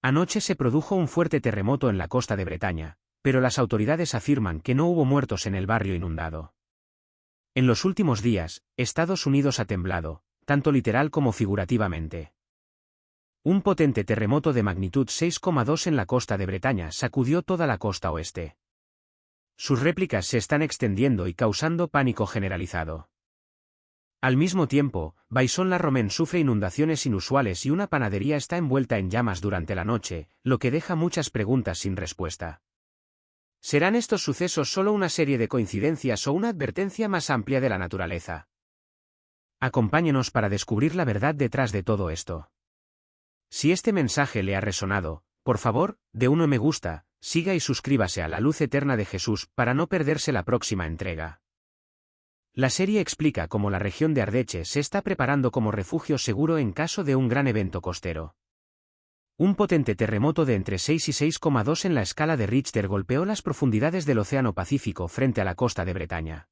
Anoche se produjo un fuerte terremoto en la costa de Bretaña, pero las autoridades afirman que no hubo muertos en el barrio inundado. En los últimos días, Estados Unidos ha temblado, tanto literal como figurativamente. Un potente terremoto de magnitud 6,2 en la costa de Bretaña sacudió toda la costa oeste. Sus réplicas se están extendiendo y causando pánico generalizado. Al mismo tiempo, Vaison-la-Romaine sufre inundaciones inusuales y una panadería está envuelta en llamas durante la noche, lo que deja muchas preguntas sin respuesta. ¿Serán estos sucesos solo una serie de coincidencias o una advertencia más amplia de la naturaleza? Acompáñenos para descubrir la verdad detrás de todo esto. Si este mensaje le ha resonado, por favor, dé un me gusta, siga y suscríbase a La Luz Eterna de Jesús para no perderse la próxima entrega. La serie explica cómo la región de Ardèche se está preparando como refugio seguro en caso de un gran evento costero. Un potente terremoto de entre 6 y 6,2 en la escala de Richter golpeó las profundidades del Océano Pacífico frente a la costa de Bretaña.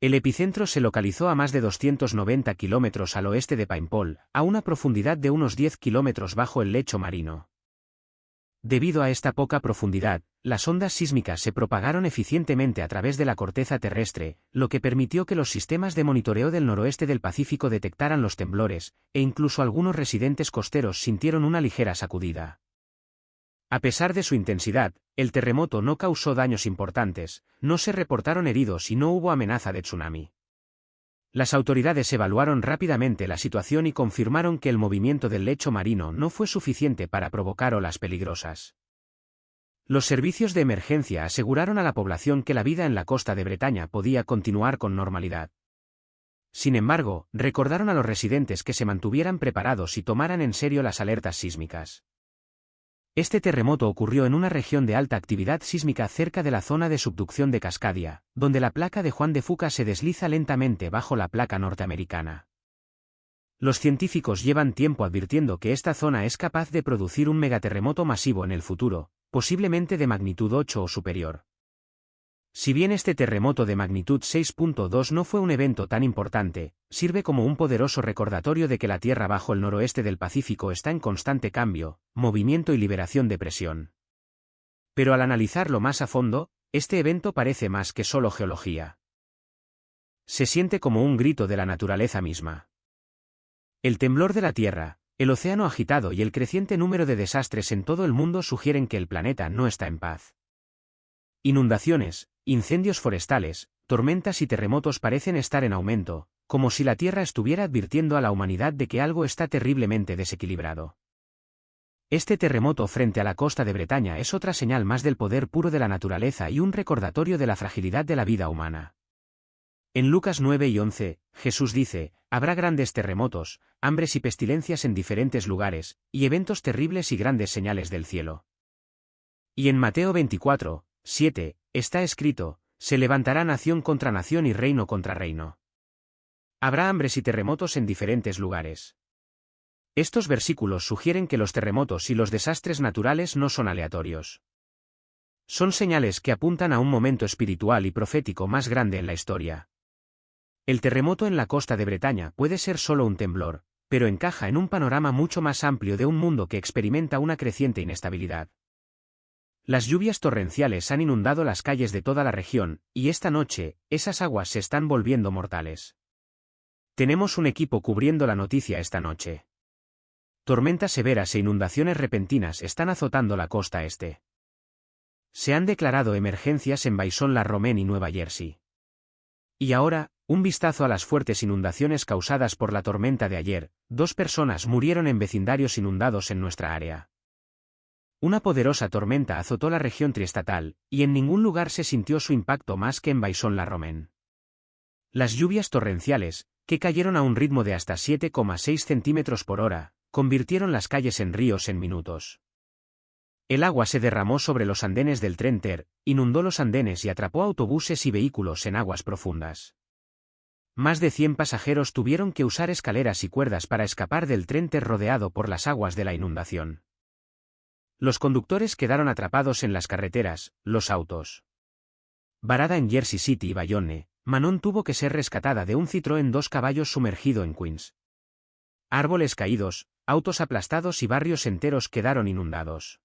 El epicentro se localizó a más de 290 kilómetros al oeste de Paimpol, a una profundidad de unos 10 kilómetros bajo el lecho marino. Debido a esta poca profundidad, las ondas sísmicas se propagaron eficientemente a través de la corteza terrestre, lo que permitió que los sistemas de monitoreo del noroeste del Pacífico detectaran los temblores, e incluso algunos residentes costeros sintieron una ligera sacudida. A pesar de su intensidad, el terremoto no causó daños importantes, no se reportaron heridos y no hubo amenaza de tsunami. Las autoridades evaluaron rápidamente la situación y confirmaron que el movimiento del lecho marino no fue suficiente para provocar olas peligrosas. Los servicios de emergencia aseguraron a la población que la vida en la costa de Bretaña podía continuar con normalidad. Sin embargo, recordaron a los residentes que se mantuvieran preparados y tomaran en serio las alertas sísmicas. Este terremoto ocurrió en una región de alta actividad sísmica cerca de la zona de subducción de Cascadia, donde la placa de Juan de Fuca se desliza lentamente bajo la placa norteamericana. Los científicos llevan tiempo advirtiendo que esta zona es capaz de producir un megaterremoto masivo en el futuro, posiblemente de magnitud 8 o superior. Si bien este terremoto de magnitud 6.2 no fue un evento tan importante, sirve como un poderoso recordatorio de que la Tierra bajo el noroeste del Pacífico está en constante cambio, movimiento y liberación de presión. Pero al analizarlo más a fondo, este evento parece más que solo geología. Se siente como un grito de la naturaleza misma. El temblor de la Tierra, el océano agitado y el creciente número de desastres en todo el mundo sugieren que el planeta no está en paz. Inundaciones, incendios forestales, tormentas y terremotos parecen estar en aumento, como si la Tierra estuviera advirtiendo a la humanidad de que algo está terriblemente desequilibrado. Este terremoto frente a la costa de Bretaña es otra señal más del poder puro de la naturaleza y un recordatorio de la fragilidad de la vida humana. En Lucas 9 y 11, Jesús dice, habrá grandes terremotos, hambres y pestilencias en diferentes lugares, y eventos terribles y grandes señales del cielo. Y en Mateo 24, 7, está escrito, se levantará nación contra nación y reino contra reino. Habrá hambres y terremotos en diferentes lugares. Estos versículos sugieren que los terremotos y los desastres naturales no son aleatorios. Son señales que apuntan a un momento espiritual y profético más grande en la historia. El terremoto en la costa de Bretaña puede ser solo un temblor, pero encaja en un panorama mucho más amplio de un mundo que experimenta una creciente inestabilidad. Las lluvias torrenciales han inundado las calles de toda la región, y esta noche, esas aguas se están volviendo mortales. Tenemos un equipo cubriendo la noticia esta noche. Tormentas severas e inundaciones repentinas están azotando la costa este. Se han declarado emergencias en Vaison-la-Romaine y Nueva Jersey. Y ahora, un vistazo a las fuertes inundaciones causadas por la tormenta de ayer. 2 personas murieron en vecindarios inundados en nuestra área. Una poderosa tormenta azotó la región triestatal, y en ningún lugar se sintió su impacto más que en Vaison-la-Romaine. Las lluvias torrenciales, que cayeron a un ritmo de hasta 7,6 centímetros por hora, convirtieron las calles en ríos en minutos. El agua se derramó sobre los andenes del tren TER, inundó los andenes y atrapó autobuses y vehículos en aguas profundas. Más de 100 pasajeros tuvieron que usar escaleras y cuerdas para escapar del tren TER rodeado por las aguas de la inundación. Los conductores quedaron atrapados en las carreteras, los autos. Varada en Jersey City y Bayonne, Manon tuvo que ser rescatada de un Citroën 2 caballos sumergido en Queens. Árboles caídos, autos aplastados y barrios enteros quedaron inundados.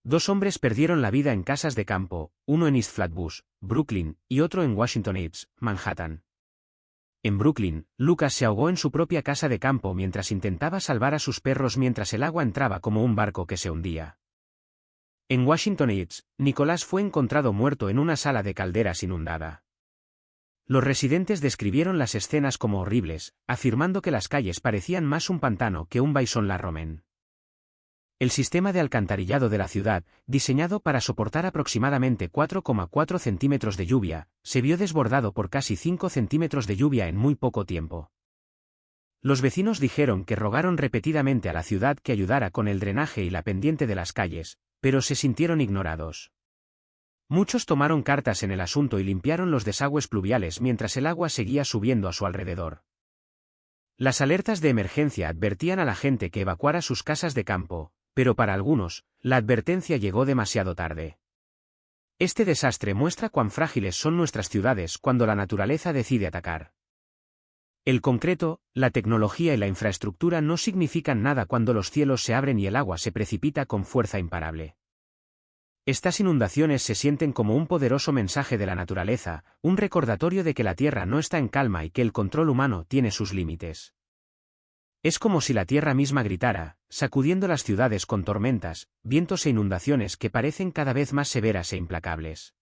2 hombres perdieron la vida en casas de campo, uno en East Flatbush, Brooklyn, y otro en Washington Heights, Manhattan. En Brooklyn, Lucas se ahogó en su propia casa de campo mientras intentaba salvar a sus perros mientras el agua entraba como un barco que se hundía. En Washington Heights, Nicolás fue encontrado muerto en una sala de calderas inundada. Los residentes describieron las escenas como horribles, afirmando que las calles parecían más un pantano que un Vaison-la-Romaine. El sistema de alcantarillado de la ciudad, diseñado para soportar aproximadamente 4,4 centímetros de lluvia, se vio desbordado por casi 5 centímetros de lluvia en muy poco tiempo. Los vecinos dijeron que rogaron repetidamente a la ciudad que ayudara con el drenaje y la pendiente de las calles, pero se sintieron ignorados. Muchos tomaron cartas en el asunto y limpiaron los desagües pluviales mientras el agua seguía subiendo a su alrededor. Las alertas de emergencia advertían a la gente que evacuara sus casas de campo, pero para algunos, la advertencia llegó demasiado tarde. Este desastre muestra cuán frágiles son nuestras ciudades cuando la naturaleza decide atacar. El concreto, la tecnología y la infraestructura no significan nada cuando los cielos se abren y el agua se precipita con fuerza imparable. Estas inundaciones se sienten como un poderoso mensaje de la naturaleza, un recordatorio de que la tierra no está en calma y que el control humano tiene sus límites. Es como si la tierra misma gritara, sacudiendo las ciudades con tormentas, vientos e inundaciones que parecen cada vez más severas e implacables.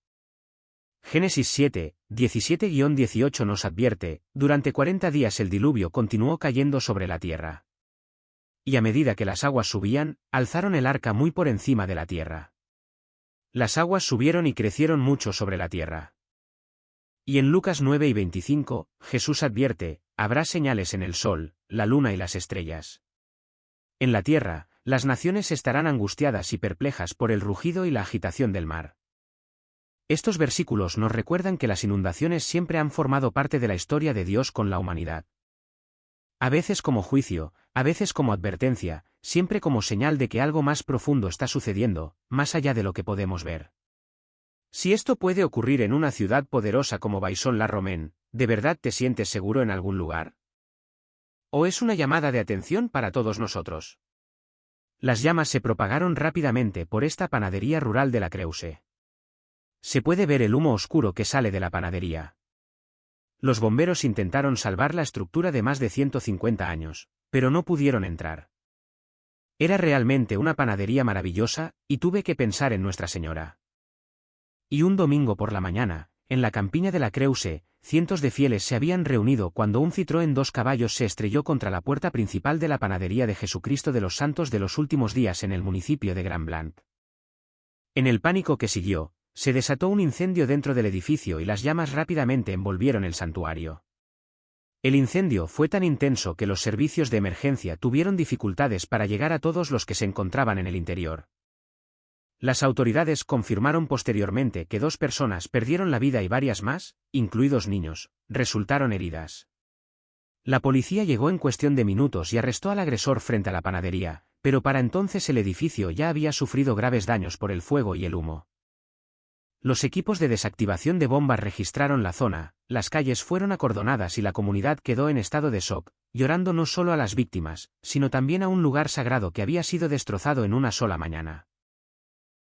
Génesis 7, 17-18 nos advierte, durante 40 días el diluvio continuó cayendo sobre la tierra. Y a medida que las aguas subían, alzaron el arca muy por encima de la tierra. Las aguas subieron y crecieron mucho sobre la tierra. Y en Lucas 9 y 25, Jesús advierte, habrá señales en el sol, la luna y las estrellas. En la tierra, las naciones estarán angustiadas y perplejas por el rugido y la agitación del mar. Estos versículos nos recuerdan que las inundaciones siempre han formado parte de la historia de Dios con la humanidad. A veces como juicio, a veces como advertencia, siempre como señal de que algo más profundo está sucediendo, más allá de lo que podemos ver. Si esto puede ocurrir en una ciudad poderosa como Vaison-la-Romaine, ¿de verdad te sientes seguro en algún lugar? ¿O es una llamada de atención para todos nosotros? Las llamas se propagaron rápidamente por esta panadería rural de la Creuse. Se puede ver el humo oscuro que sale de la panadería. Los bomberos intentaron salvar la estructura de más de 150 años, pero no pudieron entrar. Era realmente una panadería maravillosa, y tuve que pensar en Nuestra Señora. Y un domingo por la mañana, en la campiña de la Creuse, cientos de fieles se habían reunido cuando un Citroën 2 caballos se estrelló contra la puerta principal de la panadería de Jesucristo de los Santos de los Últimos Días en el municipio de Grand Blanc. En el pánico que siguió, se desató un incendio dentro del edificio y las llamas rápidamente envolvieron el santuario. El incendio fue tan intenso que los servicios de emergencia tuvieron dificultades para llegar a todos los que se encontraban en el interior. Las autoridades confirmaron posteriormente que 2 personas perdieron la vida y varias más, incluidos niños, resultaron heridas. La policía llegó en cuestión de minutos y arrestó al agresor frente a la panadería, pero para entonces el edificio ya había sufrido graves daños por el fuego y el humo. Los equipos de desactivación de bombas registraron la zona, las calles fueron acordonadas y la comunidad quedó en estado de shock, llorando no solo a las víctimas, sino también a un lugar sagrado que había sido destrozado en una sola mañana.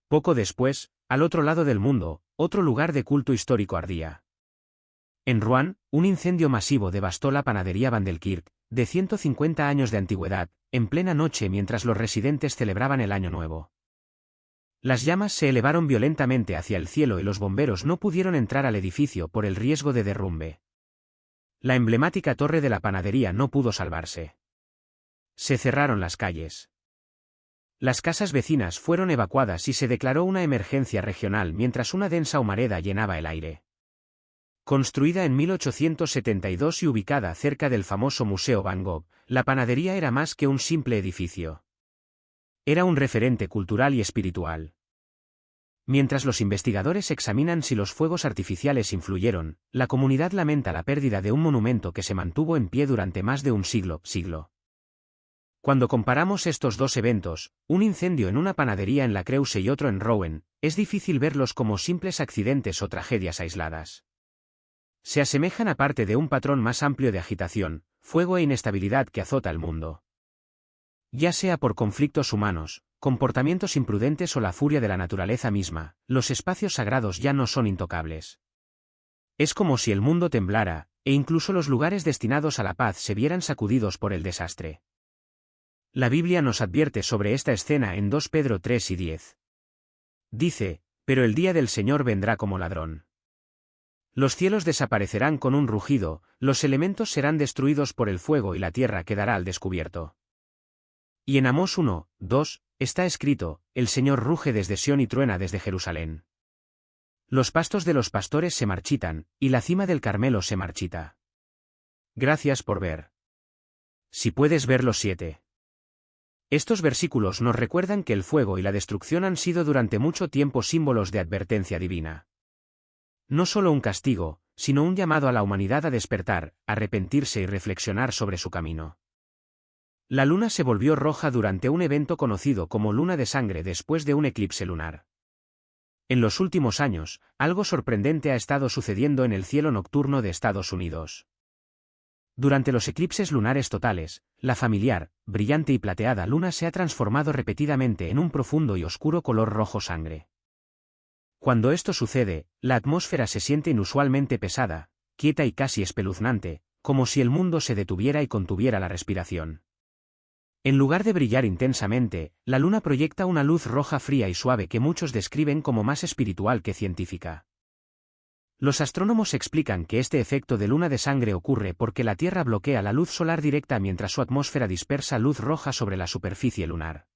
Poco después, al otro lado del mundo, otro lugar de culto histórico ardía. En Rouen, un incendio masivo devastó la panadería Vandelkirk, de 150 años de antigüedad, en plena noche mientras los residentes celebraban el Año Nuevo. Las llamas se elevaron violentamente hacia el cielo y los bomberos no pudieron entrar al edificio por el riesgo de derrumbe. La emblemática torre de la panadería no pudo salvarse. Se cerraron las calles. Las casas vecinas fueron evacuadas y se declaró una emergencia regional mientras una densa humareda llenaba el aire. Construida en 1872 y ubicada cerca del famoso Museo Van Gogh, la panadería era más que un simple edificio. Era un referente cultural y espiritual. Mientras los investigadores examinan si los fuegos artificiales influyeron, la comunidad lamenta la pérdida de un monumento que se mantuvo en pie durante más de un siglo. Cuando comparamos estos dos eventos, un incendio en una panadería en la Creuse y otro en Rouen, es difícil verlos como simples accidentes o tragedias aisladas. Se asemejan a parte de un patrón más amplio de agitación, fuego e inestabilidad que azota el mundo. Ya sea por conflictos humanos, comportamientos imprudentes o la furia de la naturaleza misma, los espacios sagrados ya no son intocables. Es como si el mundo temblara, e incluso los lugares destinados a la paz se vieran sacudidos por el desastre. La Biblia nos advierte sobre esta escena en 2 Pedro 3 y 10. Dice, pero el día del Señor vendrá como ladrón. Los cielos desaparecerán con un rugido, los elementos serán destruidos por el fuego y la tierra quedará al descubierto. Y en Amós 1, 2, está escrito, el Señor ruge desde Sión y truena desde Jerusalén. Los pastos de los pastores se marchitan, y la cima del Carmelo se marchita. Gracias por ver. Si puedes ver los 7. Estos versículos nos recuerdan que el fuego y la destrucción han sido durante mucho tiempo símbolos de advertencia divina. No solo un castigo, sino un llamado a la humanidad a despertar, arrepentirse y reflexionar sobre su camino. La luna se volvió roja durante un evento conocido como luna de sangre después de un eclipse lunar. En los últimos años, algo sorprendente ha estado sucediendo en el cielo nocturno de Estados Unidos. Durante los eclipses lunares totales, la familiar, brillante y plateada luna se ha transformado repetidamente en un profundo y oscuro color rojo sangre. Cuando esto sucede, la atmósfera se siente inusualmente pesada, quieta y casi espeluznante, como si el mundo se detuviera y contuviera la respiración. En lugar de brillar intensamente, la luna proyecta una luz roja fría y suave que muchos describen como más espiritual que científica. Los astrónomos explican que este efecto de luna de sangre ocurre porque la Tierra bloquea la luz solar directa mientras su atmósfera dispersa luz roja sobre la superficie lunar.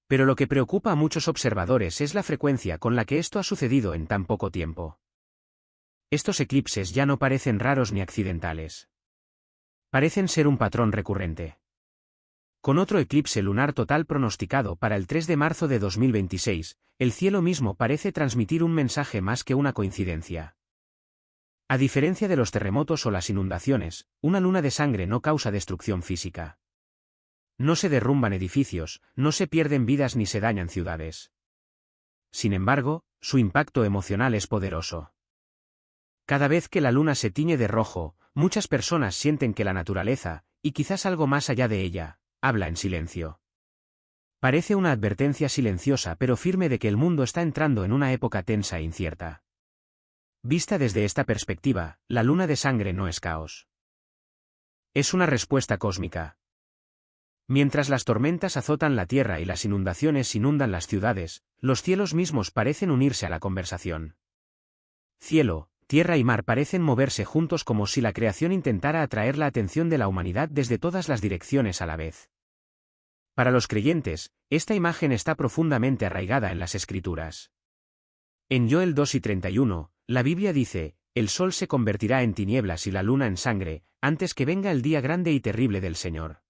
Pero lo que preocupa a muchos observadores es la frecuencia con la que esto ha sucedido en tan poco tiempo. Estos eclipses ya no parecen raros ni accidentales. Parecen ser un patrón recurrente. Con otro eclipse lunar total pronosticado para el 3 de marzo de 2026, el cielo mismo parece transmitir un mensaje más que una coincidencia. A diferencia de los terremotos o las inundaciones, una luna de sangre no causa destrucción física. No se derrumban edificios, no se pierden vidas ni se dañan ciudades. Sin embargo, su impacto emocional es poderoso. Cada vez que la luna se tiñe de rojo, muchas personas sienten que la naturaleza, y quizás algo más allá de ella, habla en silencio. Parece una advertencia silenciosa pero firme de que el mundo está entrando en una época tensa e incierta. Vista desde esta perspectiva, la luna de sangre no es caos. Es una respuesta cósmica. Mientras las tormentas azotan la tierra y las inundaciones inundan las ciudades, los cielos mismos parecen unirse a la conversación. Cielo, tierra y mar parecen moverse juntos como si la creación intentara atraer la atención de la humanidad desde todas las direcciones a la vez. Para los creyentes, esta imagen está profundamente arraigada en las Escrituras. En Joel 2 y 31, la Biblia dice, el sol se convertirá en tinieblas y la luna en sangre, antes que venga el día grande y terrible del Señor.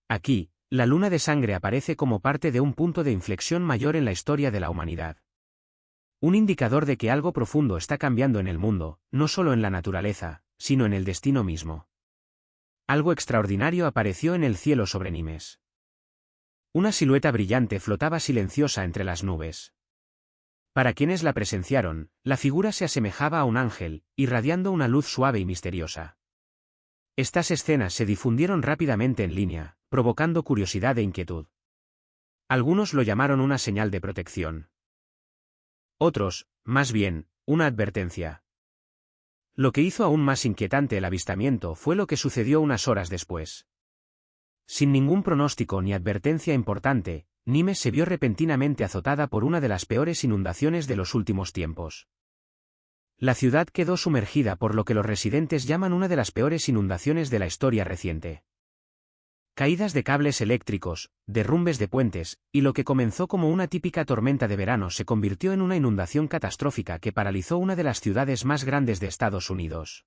Aquí, la luna de sangre aparece como parte de un punto de inflexión mayor en la historia de la humanidad. Un indicador de que algo profundo está cambiando en el mundo, no solo en la naturaleza, sino en el destino mismo. Algo extraordinario apareció en el cielo sobre Nimes. Una silueta brillante flotaba silenciosa entre las nubes. Para quienes la presenciaron, la figura se asemejaba a un ángel, irradiando una luz suave y misteriosa. Estas escenas se difundieron rápidamente en línea, provocando curiosidad e inquietud. Algunos lo llamaron una señal de protección. Otros, más bien, una advertencia. Lo que hizo aún más inquietante el avistamiento fue lo que sucedió unas horas después. Sin ningún pronóstico ni advertencia importante, Nimes se vio repentinamente azotada por una de las peores inundaciones de los últimos tiempos. La ciudad quedó sumergida por lo que los residentes llaman una de las peores inundaciones de la historia reciente. Caídas de cables eléctricos, derrumbes de puentes, y lo que comenzó como una típica tormenta de verano se convirtió en una inundación catastrófica que paralizó una de las ciudades más grandes de Estados Unidos.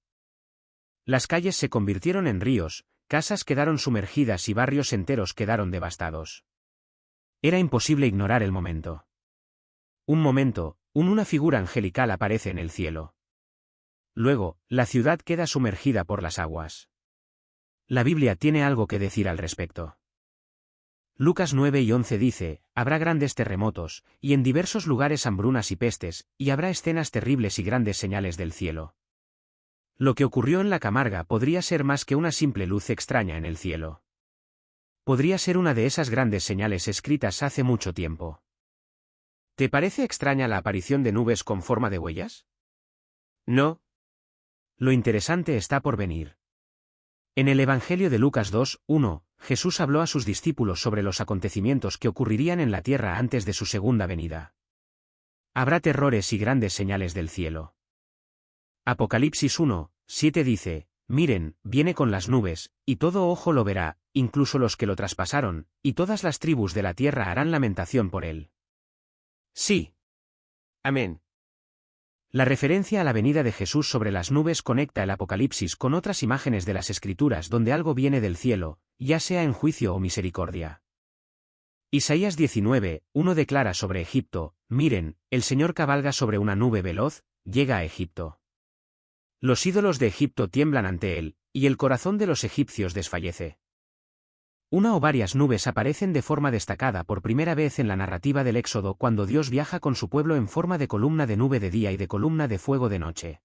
Las calles se convirtieron en ríos, casas quedaron sumergidas y barrios enteros quedaron devastados. Era imposible ignorar el momento. Un momento, una figura angelical aparece en el cielo. Luego, la ciudad queda sumergida por las aguas. La Biblia tiene algo que decir al respecto. Lucas 9 y 11 dice, habrá grandes terremotos, y en diversos lugares hambrunas y pestes, y habrá escenas terribles y grandes señales del cielo. Lo que ocurrió en la Camarga podría ser más que una simple luz extraña en el cielo. Podría ser una de esas grandes señales escritas hace mucho tiempo. ¿Te parece extraña la aparición de nubes con forma de huellas? No. Lo interesante está por venir. En el Evangelio de Lucas 2:1, Jesús habló a sus discípulos sobre los acontecimientos que ocurrirían en la tierra antes de su segunda venida. Habrá terrores y grandes señales del cielo. Apocalipsis 1:7 dice, miren, viene con las nubes, y todo ojo lo verá, incluso los que lo traspasaron, y todas las tribus de la tierra harán lamentación por él. Sí. Amén. La referencia a la venida de Jesús sobre las nubes conecta el Apocalipsis con otras imágenes de las Escrituras donde algo viene del cielo, ya sea en juicio o misericordia. Isaías 19:1 declara sobre Egipto, miren, el Señor cabalga sobre una nube veloz, llega a Egipto. Los ídolos de Egipto tiemblan ante él, y el corazón de los egipcios desfallece. Una o varias nubes aparecen de forma destacada por primera vez en la narrativa del Éxodo cuando Dios viaja con su pueblo en forma de columna de nube de día y de columna de fuego de noche.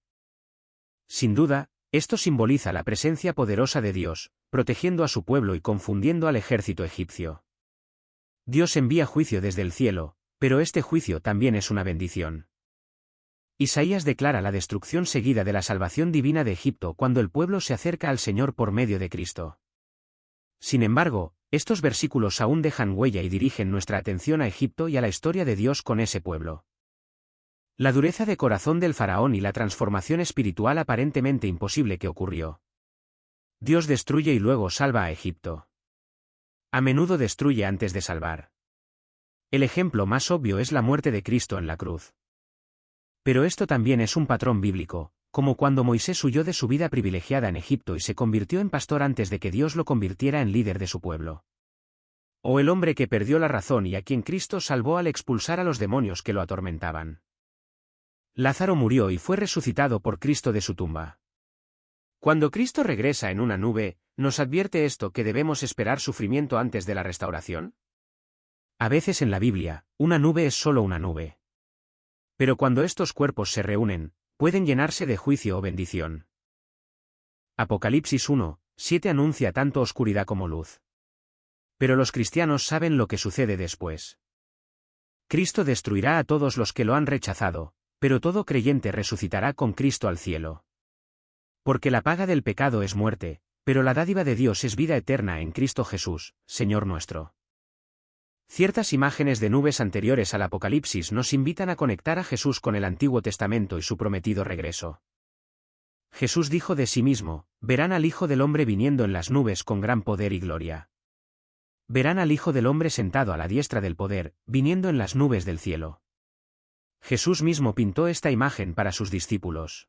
Sin duda, esto simboliza la presencia poderosa de Dios, protegiendo a su pueblo y confundiendo al ejército egipcio. Dios envía juicio desde el cielo, pero este juicio también es una bendición. Isaías declara la destrucción seguida de la salvación divina de Egipto cuando el pueblo se acerca al Señor por medio de Cristo. Sin embargo, estos versículos aún dejan huella y dirigen nuestra atención a Egipto y a la historia de Dios con ese pueblo. La dureza de corazón del faraón y la transformación espiritual aparentemente imposible que ocurrió. Dios destruye y luego salva a Egipto. A menudo destruye antes de salvar. El ejemplo más obvio es la muerte de Cristo en la cruz. Pero esto también es un patrón bíblico, como cuando Moisés huyó de su vida privilegiada en Egipto y se convirtió en pastor antes de que Dios lo convirtiera en líder de su pueblo. O el hombre que perdió la razón y a quien Cristo salvó al expulsar a los demonios que lo atormentaban. Lázaro murió y fue resucitado por Cristo de su tumba. Cuando Cristo regresa en una nube, ¿nos advierte esto que debemos esperar sufrimiento antes de la restauración? A veces en la Biblia, una nube es solo una nube. Pero cuando estos cuerpos se reúnen, pueden llenarse de juicio o bendición. Apocalipsis 1:7 anuncia tanto oscuridad como luz. Pero los cristianos saben lo que sucede después. Cristo destruirá a todos los que lo han rechazado, pero todo creyente resucitará con Cristo al cielo. Porque la paga del pecado es muerte, pero la dádiva de Dios es vida eterna en Cristo Jesús, Señor nuestro. Ciertas imágenes de nubes anteriores al Apocalipsis nos invitan a conectar a Jesús con el Antiguo Testamento y su prometido regreso. Jesús dijo de sí mismo, verán al Hijo del Hombre viniendo en las nubes con gran poder y gloria. Verán al Hijo del Hombre sentado a la diestra del poder, viniendo en las nubes del cielo. Jesús mismo pintó esta imagen para sus discípulos.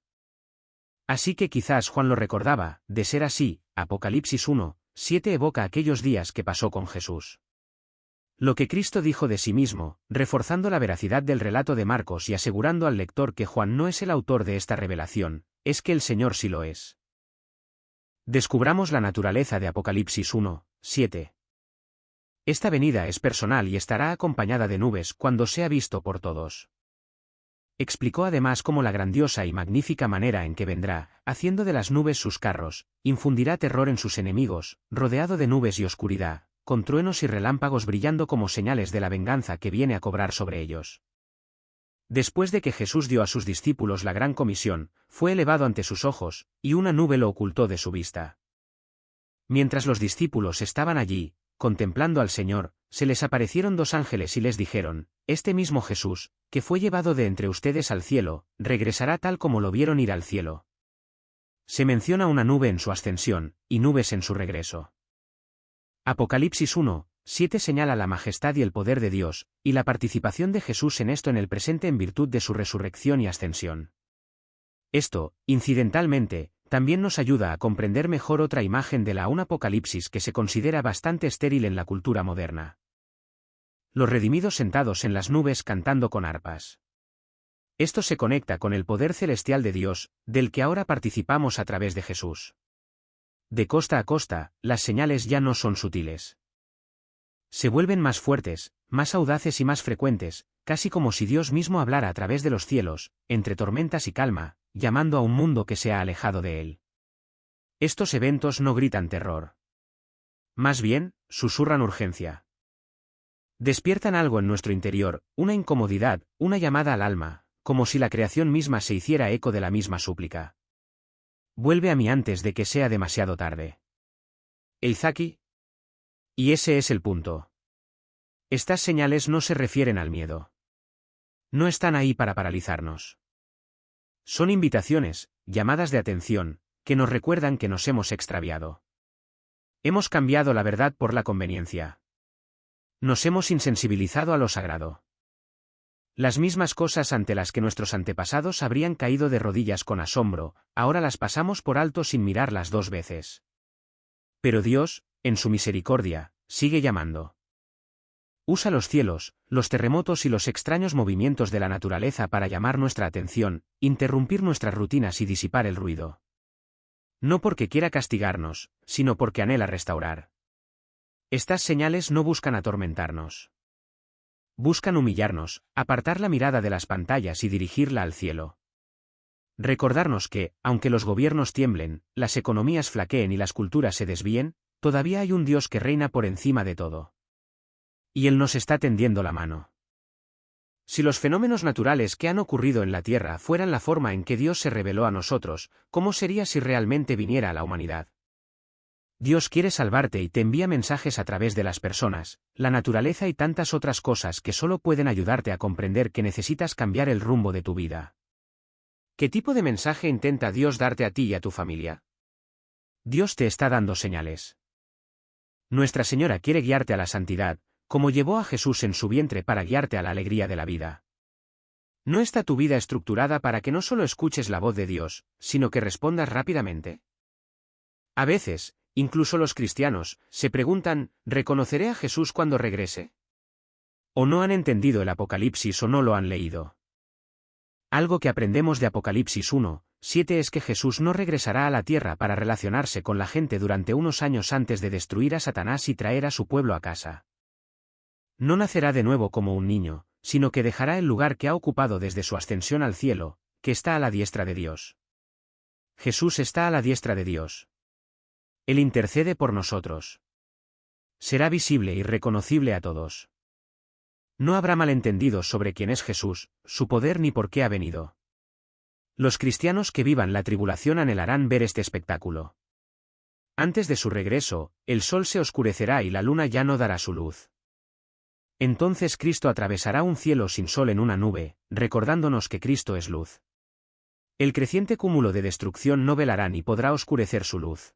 Así que quizás Juan lo recordaba, de ser así, Apocalipsis 1:7 evoca aquellos días que pasó con Jesús. Lo que Cristo dijo de sí mismo, reforzando la veracidad del relato de Marcos y asegurando al lector que Juan no es el autor de esta revelación, es que el Señor sí lo es. Descubramos la naturaleza de Apocalipsis 1:7. Esta venida es personal y estará acompañada de nubes cuando sea visto por todos. Explicó además cómo la grandiosa y magnífica manera en que vendrá, haciendo de las nubes sus carros, infundirá terror en sus enemigos, rodeado de nubes y oscuridad, con truenos y relámpagos brillando como señales de la venganza que viene a cobrar sobre ellos. Después de que Jesús dio a sus discípulos la gran comisión, fue elevado ante sus ojos, y una nube lo ocultó de su vista. Mientras los discípulos estaban allí, contemplando al Señor, se les aparecieron dos ángeles y les dijeron, este mismo Jesús, que fue llevado de entre ustedes al cielo, regresará tal como lo vieron ir al cielo. Se menciona una nube en su ascensión, y nubes en su regreso. Apocalipsis 1:7 señala la majestad y el poder de Dios, y la participación de Jesús en esto en el presente en virtud de su resurrección y ascensión. Esto, incidentalmente, también nos ayuda a comprender mejor otra imagen de un Apocalipsis que se considera bastante estéril en la cultura moderna. Los redimidos sentados en las nubes cantando con arpas. Esto se conecta con el poder celestial de Dios, del que ahora participamos a través de Jesús. De costa a costa, las señales ya no son sutiles. Se vuelven más fuertes, más audaces y más frecuentes, casi como si Dios mismo hablara a través de los cielos, entre tormentas y calma, llamando a un mundo que se ha alejado de él. Estos eventos no gritan terror. Más bien, susurran urgencia. Despiertan algo en nuestro interior, una incomodidad, una llamada al alma, como si la creación misma se hiciera eco de la misma súplica. Vuelve a mí antes de que sea demasiado tarde. Eizaki. Y ese es el punto. Estas señales no se refieren al miedo. No están ahí para paralizarnos. Son invitaciones, llamadas de atención, que nos recuerdan que nos hemos extraviado. Hemos cambiado la verdad por la conveniencia. Nos hemos insensibilizado a lo sagrado. Las mismas cosas ante las que nuestros antepasados habrían caído de rodillas con asombro, ahora las pasamos por alto sin mirarlas dos veces. Pero Dios, en su misericordia, sigue llamando. Usa los cielos, los terremotos y los extraños movimientos de la naturaleza para llamar nuestra atención, interrumpir nuestras rutinas y disipar el ruido. No porque quiera castigarnos, sino porque anhela restaurar. Estas señales no buscan atormentarnos. Buscan humillarnos, apartar la mirada de las pantallas y dirigirla al cielo. Recordarnos que, aunque los gobiernos tiemblen, las economías flaqueen y las culturas se desvíen, todavía hay un Dios que reina por encima de todo. Y Él nos está tendiendo la mano. Si los fenómenos naturales que han ocurrido en la Tierra fueran la forma en que Dios se reveló a nosotros, ¿cómo sería si realmente viniera a la humanidad? Dios quiere salvarte y te envía mensajes a través de las personas, la naturaleza y tantas otras cosas que solo pueden ayudarte a comprender que necesitas cambiar el rumbo de tu vida. ¿Qué tipo de mensaje intenta Dios darte a ti y a tu familia? Dios te está dando señales. Nuestra Señora quiere guiarte a la santidad, como llevó a Jesús en su vientre para guiarte a la alegría de la vida. ¿No está tu vida estructurada para que no solo escuches la voz de Dios, sino que respondas rápidamente? A veces, incluso los cristianos, se preguntan, ¿reconoceré a Jesús cuando regrese? ¿O no han entendido el Apocalipsis o no lo han leído? Algo que aprendemos de Apocalipsis 1:7 es que Jesús no regresará a la tierra para relacionarse con la gente durante unos años antes de destruir a Satanás y traer a su pueblo a casa. No nacerá de nuevo como un niño, sino que dejará el lugar que ha ocupado desde su ascensión al cielo, que está a la diestra de Dios. Jesús está a la diestra de Dios. Él intercede por nosotros. Será visible y reconocible a todos. No habrá malentendidos sobre quién es Jesús, su poder ni por qué ha venido. Los cristianos que vivan la tribulación anhelarán ver este espectáculo. Antes de su regreso, el sol se oscurecerá y la luna ya no dará su luz. Entonces Cristo atravesará un cielo sin sol en una nube, recordándonos que Cristo es luz. El creciente cúmulo de destrucción no velará ni podrá oscurecer su luz.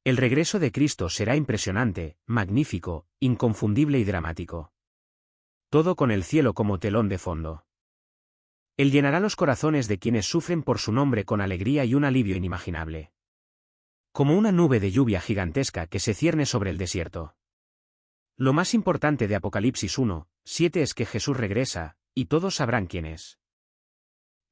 El regreso de Cristo será impresionante, magnífico, inconfundible y dramático. Todo con el cielo como telón de fondo. Él llenará los corazones de quienes sufren por su nombre con alegría y un alivio inimaginable. Como una nube de lluvia gigantesca que se cierne sobre el desierto. Lo más importante de Apocalipsis 1:7 es que Jesús regresa, y todos sabrán quién es.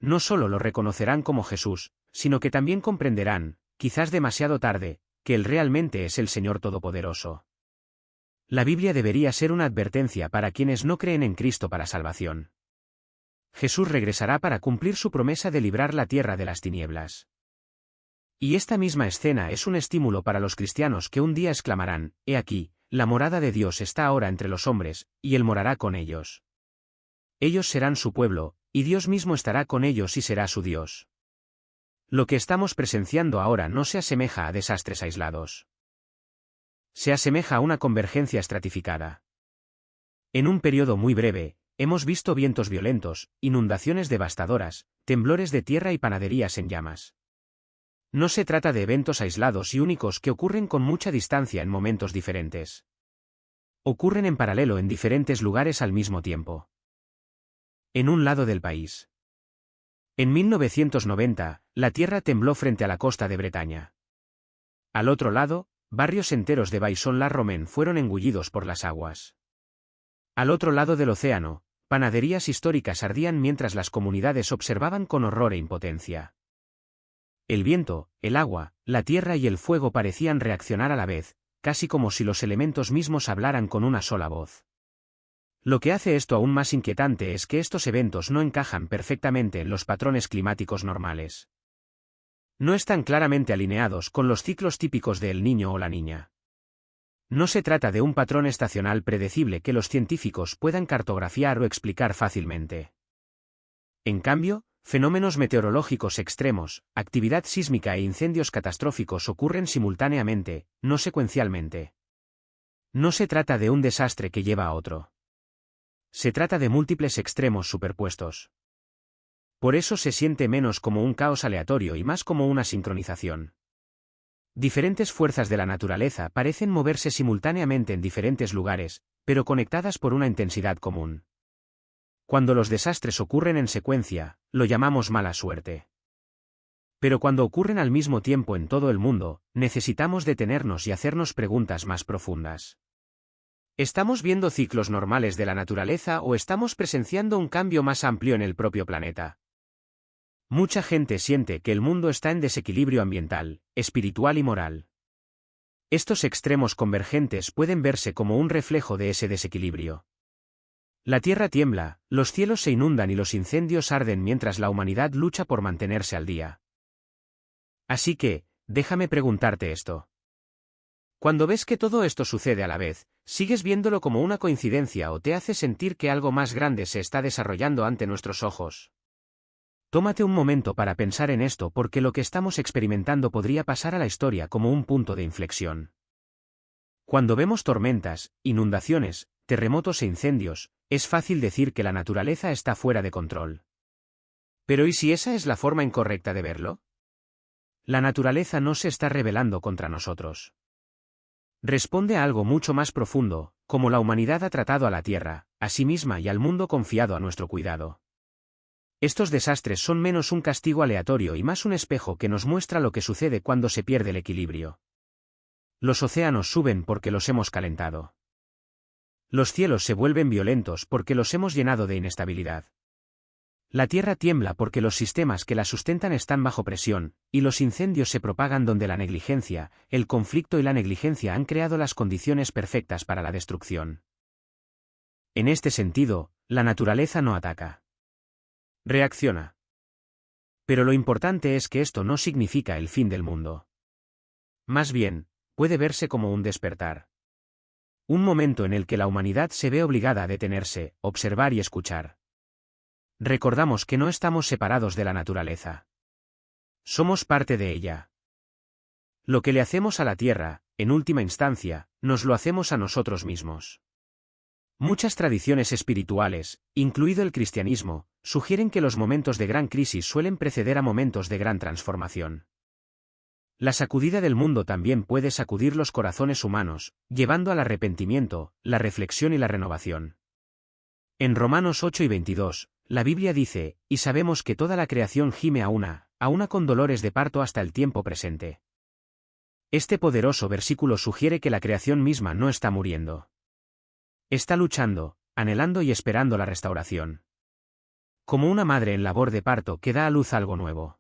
No solo lo reconocerán como Jesús, sino que también comprenderán, quizás demasiado tarde, que Él realmente es el Señor Todopoderoso. La Biblia debería ser una advertencia para quienes no creen en Cristo para salvación. Jesús regresará para cumplir su promesa de librar la tierra de las tinieblas. Y esta misma escena es un estímulo para los cristianos que un día exclamarán, «He aquí, la morada de Dios está ahora entre los hombres, y Él morará con ellos. Ellos serán su pueblo, y Dios mismo estará con ellos y será su Dios». Lo que estamos presenciando ahora no se asemeja a desastres aislados. Se asemeja a una convergencia estratificada. En un periodo muy breve, hemos visto vientos violentos, inundaciones devastadoras, temblores de tierra y panaderías en llamas. No se trata de eventos aislados y únicos que ocurren con mucha distancia en momentos diferentes. Ocurren en paralelo en diferentes lugares al mismo tiempo. En un lado del país. En 1990, la tierra tembló frente a la costa de Bretaña. Al otro lado, barrios enteros de Vaison-la-Romaine fueron engullidos por las aguas. Al otro lado del océano, panaderías históricas ardían mientras las comunidades observaban con horror e impotencia. El viento, el agua, la tierra y el fuego parecían reaccionar a la vez, casi como si los elementos mismos hablaran con una sola voz. Lo que hace esto aún más inquietante es que estos eventos no encajan perfectamente en los patrones climáticos normales. No están claramente alineados con los ciclos típicos de El Niño o la Niña. No se trata de un patrón estacional predecible que los científicos puedan cartografiar o explicar fácilmente. En cambio, fenómenos meteorológicos extremos, actividad sísmica e incendios catastróficos ocurren simultáneamente, no secuencialmente. No se trata de un desastre que lleva a otro. Se trata de múltiples extremos superpuestos. Por eso se siente menos como un caos aleatorio y más como una sincronización. Diferentes fuerzas de la naturaleza parecen moverse simultáneamente en diferentes lugares, pero conectadas por una intensidad común. Cuando los desastres ocurren en secuencia, lo llamamos mala suerte. Pero cuando ocurren al mismo tiempo en todo el mundo, necesitamos detenernos y hacernos preguntas más profundas. ¿Estamos viendo ciclos normales de la naturaleza o estamos presenciando un cambio más amplio en el propio planeta? Mucha gente siente que el mundo está en desequilibrio ambiental, espiritual y moral. Estos extremos convergentes pueden verse como un reflejo de ese desequilibrio. La tierra tiembla, los cielos se inundan y los incendios arden mientras la humanidad lucha por mantenerse al día. Así que, déjame preguntarte esto. Cuando ves que todo esto sucede a la vez, ¿sigues viéndolo como una coincidencia o te hace sentir que algo más grande se está desarrollando ante nuestros ojos? Tómate un momento para pensar en esto porque lo que estamos experimentando podría pasar a la historia como un punto de inflexión. Cuando vemos tormentas, inundaciones, terremotos e incendios, es fácil decir que la naturaleza está fuera de control. Pero ¿y si esa es la forma incorrecta de verlo? La naturaleza no se está rebelando contra nosotros. Responde a algo mucho más profundo, como la humanidad ha tratado a la Tierra, a sí misma y al mundo confiado a nuestro cuidado. Estos desastres son menos un castigo aleatorio y más un espejo que nos muestra lo que sucede cuando se pierde el equilibrio. Los océanos suben porque los hemos calentado. Los cielos se vuelven violentos porque los hemos llenado de inestabilidad. La tierra tiembla porque los sistemas que la sustentan están bajo presión, y los incendios se propagan donde la negligencia, el conflicto y la negligencia han creado las condiciones perfectas para la destrucción. En este sentido, la naturaleza no ataca. Reacciona. Pero lo importante es que esto no significa el fin del mundo. Más bien, puede verse como un despertar. Un momento en el que la humanidad se ve obligada a detenerse, observar y escuchar. Recordamos que no estamos separados de la naturaleza. Somos parte de ella. Lo que le hacemos a la Tierra, en última instancia, nos lo hacemos a nosotros mismos. Muchas tradiciones espirituales, incluido el cristianismo, sugieren que los momentos de gran crisis suelen preceder a momentos de gran transformación. La sacudida del mundo también puede sacudir los corazones humanos, llevando al arrepentimiento, la reflexión y la renovación. En Romanos 8 y 22, la Biblia dice, y sabemos que toda la creación gime a una con dolores de parto hasta el tiempo presente. Este poderoso versículo sugiere que la creación misma no está muriendo. Está luchando, anhelando y esperando la restauración. Como una madre en labor de parto que da a luz algo nuevo.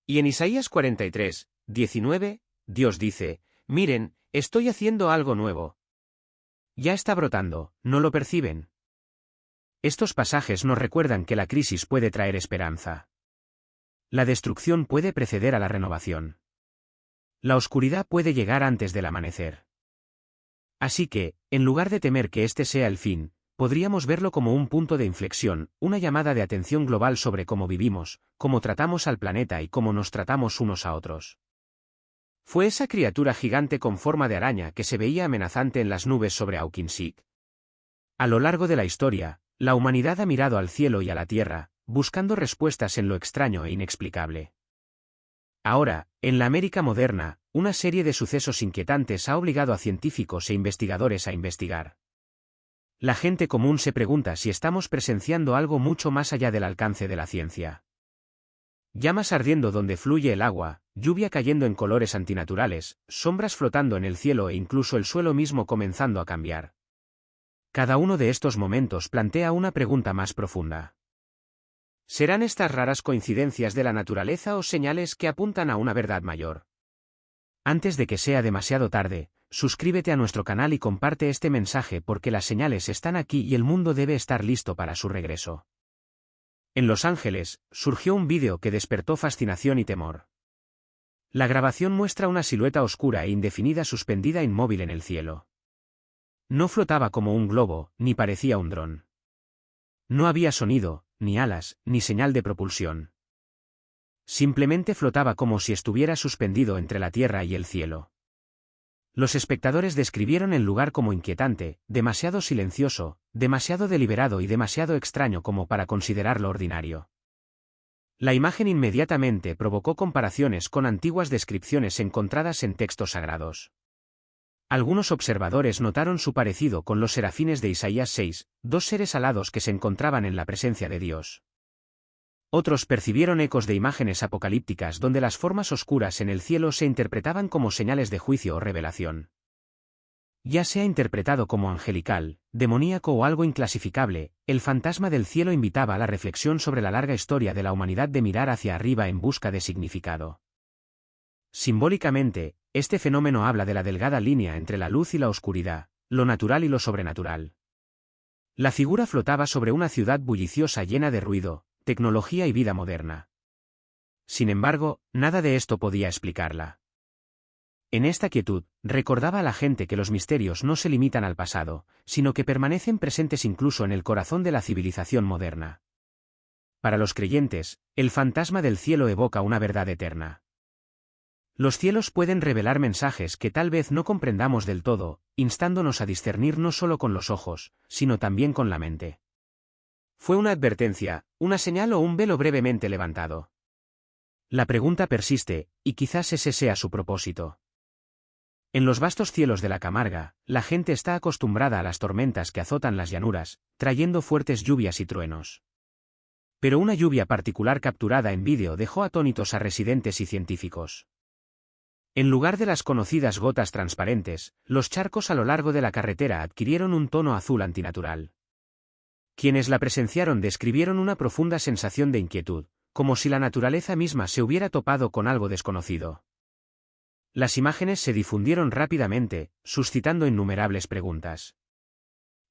Y en Isaías 43, 19, Dios dice, miren, estoy haciendo algo nuevo. Ya está brotando, ¿no lo perciben? Estos pasajes nos recuerdan que la crisis puede traer esperanza. La destrucción puede preceder a la renovación. La oscuridad puede llegar antes del amanecer. Así que, en lugar de temer que este sea el fin, podríamos verlo como un punto de inflexión, una llamada de atención global sobre cómo vivimos, cómo tratamos al planeta y cómo nos tratamos unos a otros. Fue esa criatura gigante con forma de araña que se veía amenazante en las nubes sobre Aukinsik. A lo largo de la historia, la humanidad ha mirado al cielo y a la tierra, buscando respuestas en lo extraño e inexplicable. Ahora, en la América moderna, una serie de sucesos inquietantes ha obligado a científicos e investigadores a investigar. La gente común se pregunta si estamos presenciando algo mucho más allá del alcance de la ciencia. Llamas ardiendo donde fluye el agua, lluvia cayendo en colores antinaturales, sombras flotando en el cielo e incluso el suelo mismo comenzando a cambiar. Cada uno de estos momentos plantea una pregunta más profunda. ¿Serán estas raras coincidencias de la naturaleza o señales que apuntan a una verdad mayor? Antes de que sea demasiado tarde, suscríbete a nuestro canal y comparte este mensaje porque las señales están aquí y el mundo debe estar listo para su regreso. En Los Ángeles, surgió un vídeo que despertó fascinación y temor. La grabación muestra una silueta oscura e indefinida suspendida inmóvil en el cielo. No flotaba como un globo, ni parecía un dron. No había sonido, ni alas, ni señal de propulsión. Simplemente flotaba como si estuviera suspendido entre la tierra y el cielo. Los espectadores describieron el lugar como inquietante, demasiado silencioso, demasiado deliberado y demasiado extraño como para considerarlo ordinario. La imagen inmediatamente provocó comparaciones con antiguas descripciones encontradas en textos sagrados. Algunos observadores notaron su parecido con los serafines de Isaías 6, dos seres alados que se encontraban en la presencia de Dios. Otros percibieron ecos de imágenes apocalípticas donde las formas oscuras en el cielo se interpretaban como señales de juicio o revelación. Ya sea interpretado como angelical, demoníaco o algo inclasificable, el fantasma del cielo invitaba a la reflexión sobre la larga historia de la humanidad de mirar hacia arriba en busca de significado. Simbólicamente, este fenómeno habla de la delgada línea entre la luz y la oscuridad, lo natural y lo sobrenatural. La figura flotaba sobre una ciudad bulliciosa llena de ruido, tecnología y vida moderna. Sin embargo, nada de esto podía explicarla. En esta quietud, recordaba a la gente que los misterios no se limitan al pasado, sino que permanecen presentes incluso en el corazón de la civilización moderna. Para los creyentes, el fantasma del cielo evoca una verdad eterna. Los cielos pueden revelar mensajes que tal vez no comprendamos del todo, instándonos a discernir no solo con los ojos, sino también con la mente. ¿Fue una advertencia, una señal o un velo brevemente levantado? La pregunta persiste, y quizás ese sea su propósito. En los vastos cielos de la Camarga, la gente está acostumbrada a las tormentas que azotan las llanuras, trayendo fuertes lluvias y truenos. Pero una lluvia particular capturada en vídeo dejó atónitos a residentes y científicos. En lugar de las conocidas gotas transparentes, los charcos a lo largo de la carretera adquirieron un tono azul antinatural. Quienes la presenciaron describieron una profunda sensación de inquietud, como si la naturaleza misma se hubiera topado con algo desconocido. Las imágenes se difundieron rápidamente, suscitando innumerables preguntas.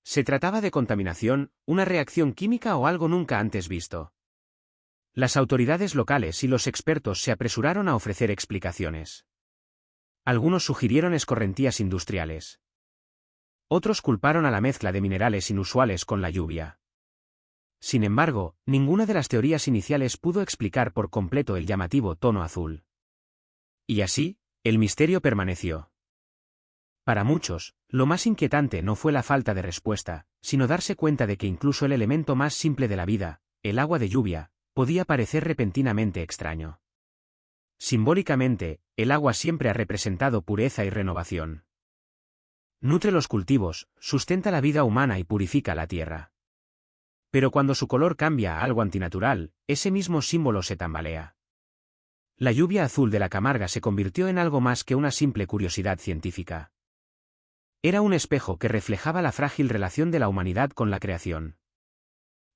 ¿Se trataba de contaminación, una reacción química o algo nunca antes visto? Las autoridades locales y los expertos se apresuraron a ofrecer explicaciones. Algunos sugirieron escorrentías industriales. Otros culparon a la mezcla de minerales inusuales con la lluvia. Sin embargo, ninguna de las teorías iniciales pudo explicar por completo el llamativo tono azul. Y así, el misterio permaneció. Para muchos, lo más inquietante no fue la falta de respuesta, sino darse cuenta de que incluso el elemento más simple de la vida, el agua de lluvia, podía parecer repentinamente extraño. Simbólicamente, el agua siempre ha representado pureza y renovación. Nutre los cultivos, sustenta la vida humana y purifica la tierra. Pero cuando su color cambia a algo antinatural, ese mismo símbolo se tambalea. La lluvia azul de la Camarga se convirtió en algo más que una simple curiosidad científica. Era un espejo que reflejaba la frágil relación de la humanidad con la creación.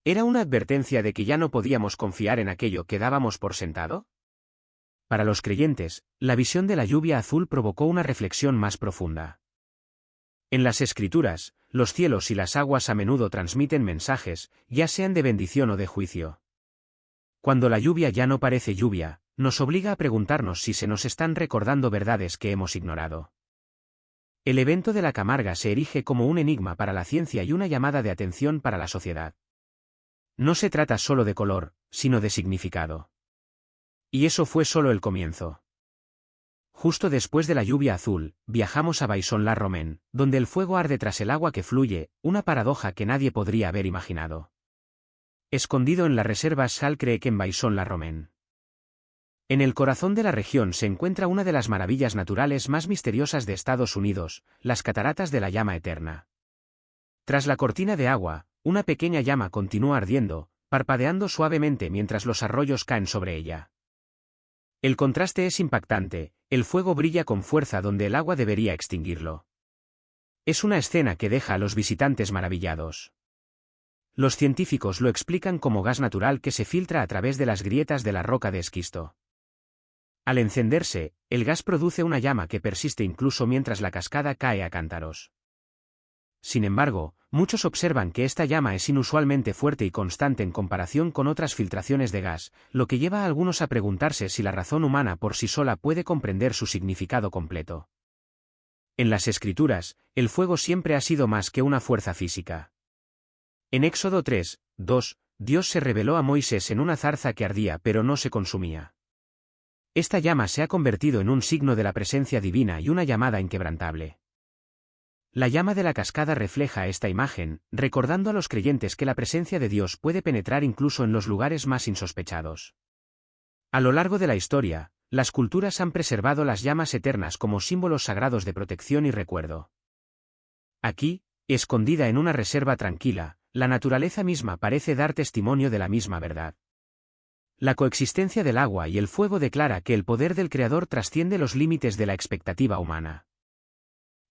¿Era una advertencia de que ya no podíamos confiar en aquello que dábamos por sentado? Para los creyentes, la visión de la lluvia azul provocó una reflexión más profunda. En las Escrituras, los cielos y las aguas a menudo transmiten mensajes, ya sean de bendición o de juicio. Cuando la lluvia ya no parece lluvia, nos obliga a preguntarnos si se nos están recordando verdades que hemos ignorado. El evento de la Camarga se erige como un enigma para la ciencia y una llamada de atención para la sociedad. No se trata solo de color, sino de significado. Y eso fue solo el comienzo. Justo después de la lluvia azul, viajamos a Vaison-la-Romaine, donde el fuego arde tras el agua que fluye, una paradoja que nadie podría haber imaginado. Escondido en la reserva Sal-Creek en Vaison-la-Romaine. En el corazón de la región se encuentra una de las maravillas naturales más misteriosas de Estados Unidos, las cataratas de la llama eterna. Tras la cortina de agua, una pequeña llama continúa ardiendo, parpadeando suavemente mientras los arroyos caen sobre ella. El contraste es impactante, el fuego brilla con fuerza donde el agua debería extinguirlo. Es una escena que deja a los visitantes maravillados. Los científicos lo explican como gas natural que se filtra a través de las grietas de la roca de esquisto. Al encenderse, el gas produce una llama que persiste incluso mientras la cascada cae a cántaros. Sin embargo, muchos observan que esta llama es inusualmente fuerte y constante en comparación con otras filtraciones de gas, lo que lleva a algunos a preguntarse si la razón humana por sí sola puede comprender su significado completo. En las Escrituras, el fuego siempre ha sido más que una fuerza física. En Éxodo 3, 2, Dios se reveló a Moisés en una zarza que ardía pero no se consumía. Esta llama se ha convertido en un signo de la presencia divina y una llamada inquebrantable. La llama de la cascada refleja esta imagen, recordando a los creyentes que la presencia de Dios puede penetrar incluso en los lugares más insospechados. A lo largo de la historia, las culturas han preservado las llamas eternas como símbolos sagrados de protección y recuerdo. Aquí, escondida en una reserva tranquila, la naturaleza misma parece dar testimonio de la misma verdad. La coexistencia del agua y el fuego declara que el poder del Creador trasciende los límites de la expectativa humana.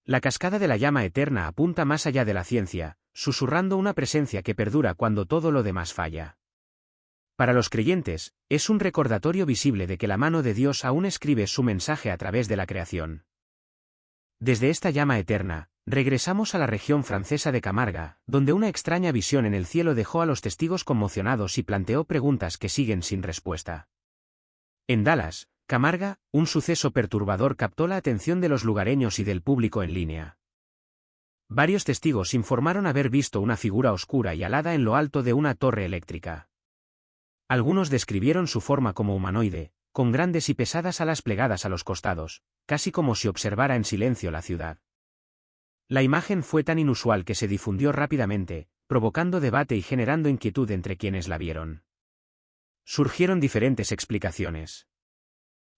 La cascada de la llama eterna apunta más allá de la ciencia, susurrando una presencia que perdura cuando todo lo demás falla. Para los creyentes, es un recordatorio visible de que la mano de Dios aún escribe su mensaje a través de la creación. Desde esta llama eterna, regresamos a la región francesa de Camarga, donde una extraña visión en el cielo dejó a los testigos conmocionados y planteó preguntas que siguen sin respuesta. En Dallas, Camarga, un suceso perturbador captó la atención de los lugareños y del público en línea. Varios testigos informaron haber visto una figura oscura y alada en lo alto de una torre eléctrica. Algunos describieron su forma como humanoide, con grandes y pesadas alas plegadas a los costados, casi como si observara en silencio la ciudad. La imagen fue tan inusual que se difundió rápidamente, provocando debate y generando inquietud entre quienes la vieron. Surgieron diferentes explicaciones.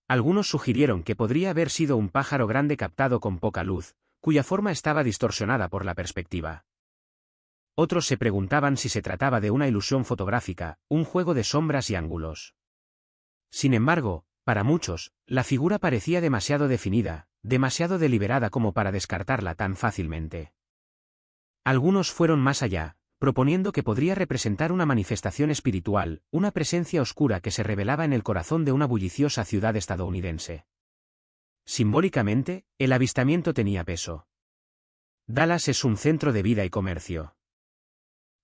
Algunos sugirieron que podría haber sido un pájaro grande captado con poca luz, cuya forma estaba distorsionada por la perspectiva. Otros se preguntaban si se trataba de una ilusión fotográfica, un juego de sombras y ángulos. Sin embargo, para muchos, la figura parecía demasiado definida, demasiado deliberada como para descartarla tan fácilmente. Algunos fueron más allá, proponiendo que podría representar una manifestación espiritual, una presencia oscura que se revelaba en el corazón de una bulliciosa ciudad estadounidense. Simbólicamente, el avistamiento tenía peso. Dallas es un centro de vida y comercio.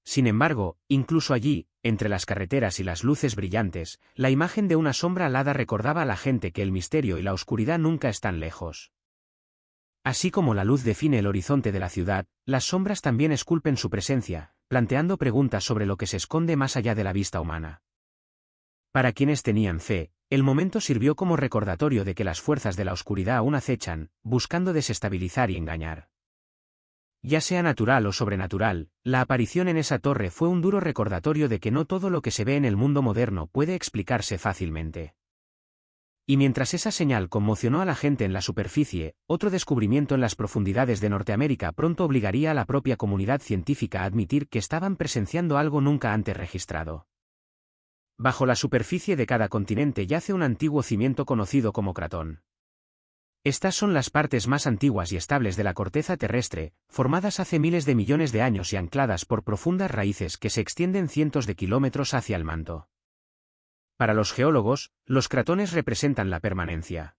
Sin embargo, incluso allí, entre las carreteras y las luces brillantes, la imagen de una sombra alada recordaba a la gente que el misterio y la oscuridad nunca están lejos. Así como la luz define el horizonte de la ciudad, las sombras también esculpen su presencia, planteando preguntas sobre lo que se esconde más allá de la vista humana. Para quienes tenían fe, el momento sirvió como recordatorio de que las fuerzas de la oscuridad aún acechan, buscando desestabilizar y engañar. Ya sea natural o sobrenatural, la aparición en esa torre fue un duro recordatorio de que no todo lo que se ve en el mundo moderno puede explicarse fácilmente. Y mientras esa señal conmocionó a la gente en la superficie, otro descubrimiento en las profundidades de Norteamérica pronto obligaría a la propia comunidad científica a admitir que estaban presenciando algo nunca antes registrado. Bajo la superficie de cada continente yace un antiguo cimiento conocido como cratón. Estas son las partes más antiguas y estables de la corteza terrestre, formadas hace miles de millones de años y ancladas por profundas raíces que se extienden cientos de kilómetros hacia el manto. Para los geólogos, los cratones representan la permanencia.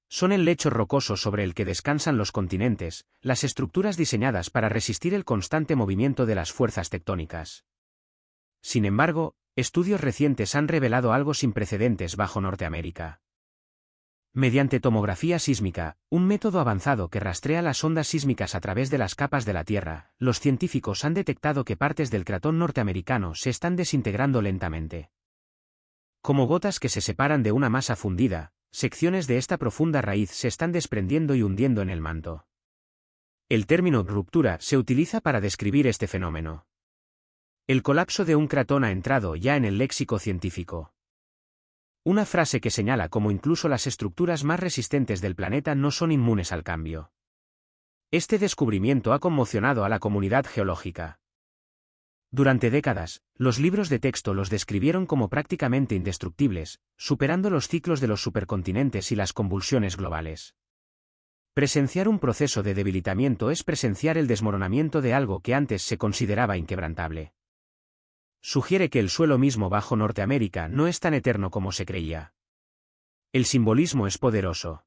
Son el lecho rocoso sobre el que descansan los continentes, las estructuras diseñadas para resistir el constante movimiento de las fuerzas tectónicas. Sin embargo, estudios recientes han revelado algo sin precedentes bajo Norteamérica. Mediante tomografía sísmica, un método avanzado que rastrea las ondas sísmicas a través de las capas de la Tierra, los científicos han detectado que partes del cratón norteamericano se están desintegrando lentamente. Como gotas que se separan de una masa fundida, secciones de esta profunda raíz se están desprendiendo y hundiendo en el manto. El término ruptura se utiliza para describir este fenómeno. El colapso de un cratón ha entrado ya en el léxico científico. Una frase que señala cómo incluso las estructuras más resistentes del planeta no son inmunes al cambio. Este descubrimiento ha conmocionado a la comunidad geológica. Durante décadas, los libros de texto los describieron como prácticamente indestructibles, superando los ciclos de los supercontinentes y las convulsiones globales. Presenciar un proceso de debilitamiento es presenciar el desmoronamiento de algo que antes se consideraba inquebrantable. Sugiere que el suelo mismo bajo Norteamérica no es tan eterno como se creía. El simbolismo es poderoso.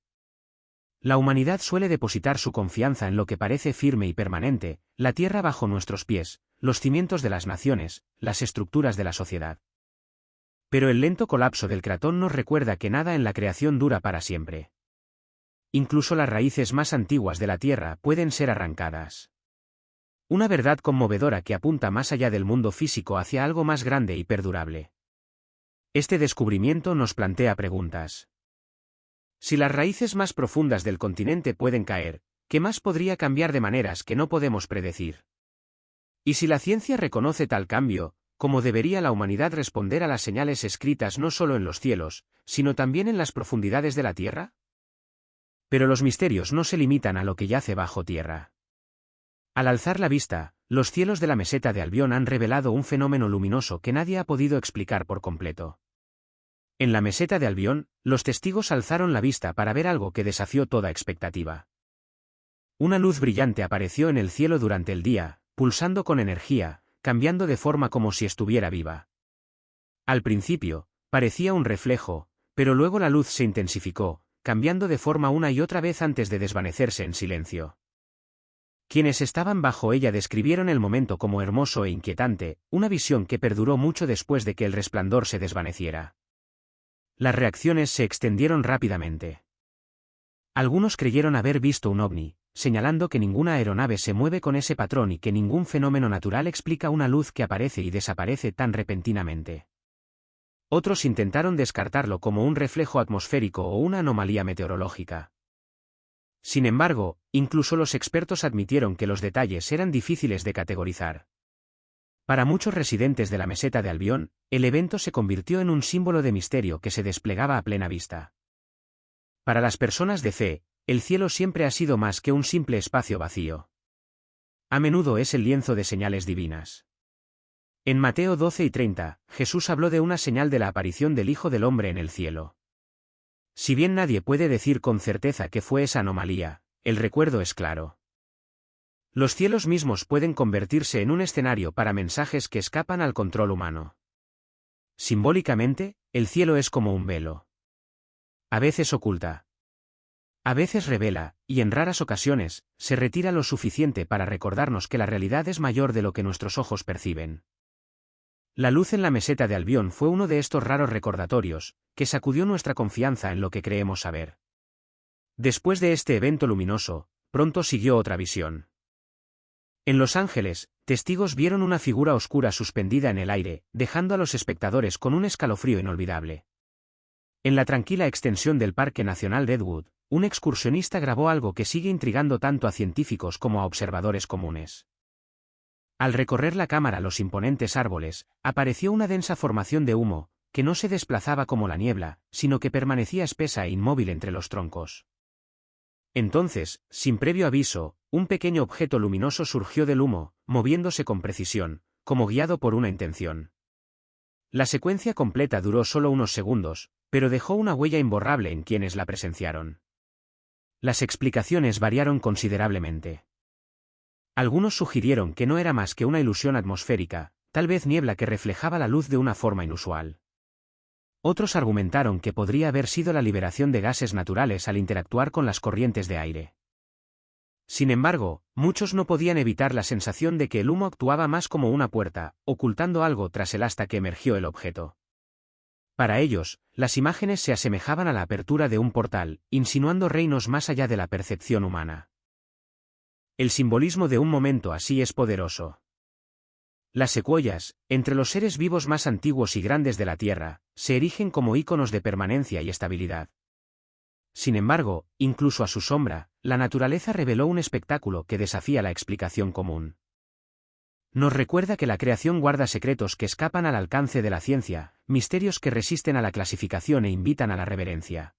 La humanidad suele depositar su confianza en lo que parece firme y permanente, la tierra bajo nuestros pies, los cimientos de las naciones, las estructuras de la sociedad. Pero el lento colapso del cratón nos recuerda que nada en la creación dura para siempre. Incluso las raíces más antiguas de la tierra pueden ser arrancadas. Una verdad conmovedora que apunta más allá del mundo físico hacia algo más grande y perdurable. Este descubrimiento nos plantea preguntas. Si las raíces más profundas del continente pueden caer, ¿qué más podría cambiar de maneras que no podemos predecir? Y si la ciencia reconoce tal cambio, ¿cómo debería la humanidad responder a las señales escritas no solo en los cielos, sino también en las profundidades de la tierra? Pero los misterios no se limitan a lo que yace bajo tierra. Al alzar la vista, los cielos de la meseta de Albión han revelado un fenómeno luminoso que nadie ha podido explicar por completo. En la meseta de Albión, los testigos alzaron la vista para ver algo que desafió toda expectativa. Una luz brillante apareció en el cielo durante el día, pulsando con energía, cambiando de forma como si estuviera viva. Al principio, parecía un reflejo, pero luego la luz se intensificó, cambiando de forma una y otra vez antes de desvanecerse en silencio. Quienes estaban bajo ella describieron el momento como hermoso e inquietante, una visión que perduró mucho después de que el resplandor se desvaneciera. Las reacciones se extendieron rápidamente. Algunos creyeron haber visto un ovni, señalando que ninguna aeronave se mueve con ese patrón y que ningún fenómeno natural explica una luz que aparece y desaparece tan repentinamente. Otros intentaron descartarlo como un reflejo atmosférico o una anomalía meteorológica. Sin embargo, incluso los expertos admitieron que los detalles eran difíciles de categorizar. Para muchos residentes de la meseta de Albión, el evento se convirtió en un símbolo de misterio que se desplegaba a plena vista. Para las personas de fe, el cielo siempre ha sido más que un simple espacio vacío. A menudo es el lienzo de señales divinas. En Mateo 12:30, Jesús habló de una señal de la aparición del Hijo del Hombre en el cielo. Si bien nadie puede decir con certeza qué fue esa anomalía, el recuerdo es claro. Los cielos mismos pueden convertirse en un escenario para mensajes que escapan al control humano. Simbólicamente, el cielo es como un velo. A veces oculta. A veces revela, y en raras ocasiones, se retira lo suficiente para recordarnos que la realidad es mayor de lo que nuestros ojos perciben. La luz en la meseta de Albión fue uno de estos raros recordatorios, que sacudió nuestra confianza en lo que creemos saber. Después de este evento luminoso, pronto siguió otra visión. En Los Ángeles, testigos vieron una figura oscura suspendida en el aire, dejando a los espectadores con un escalofrío inolvidable. En la tranquila extensión del Parque Nacional Deadwood, un excursionista grabó algo que sigue intrigando tanto a científicos como a observadores comunes. Al recorrer la cámara los imponentes árboles, apareció una densa formación de humo, que no se desplazaba como la niebla, sino que permanecía espesa e inmóvil entre los troncos. Entonces, sin previo aviso, un pequeño objeto luminoso surgió del humo, moviéndose con precisión, como guiado por una intención. La secuencia completa duró solo unos segundos, pero dejó una huella imborrable en quienes la presenciaron. Las explicaciones variaron considerablemente. Algunos sugirieron que no era más que una ilusión atmosférica, tal vez niebla que reflejaba la luz de una forma inusual. Otros argumentaron que podría haber sido la liberación de gases naturales al interactuar con las corrientes de aire. Sin embargo, muchos no podían evitar la sensación de que el humo actuaba más como una puerta, ocultando algo tras el hasta que emergió el objeto. Para ellos, las imágenes se asemejaban a la apertura de un portal, insinuando reinos más allá de la percepción humana. El simbolismo de un momento así es poderoso. Las secuoyas, entre los seres vivos más antiguos y grandes de la Tierra, se erigen como íconos de permanencia y estabilidad. Sin embargo, incluso a su sombra, la naturaleza reveló un espectáculo que desafía la explicación común. Nos recuerda que la creación guarda secretos que escapan al alcance de la ciencia, misterios que resisten a la clasificación e invitan a la reverencia.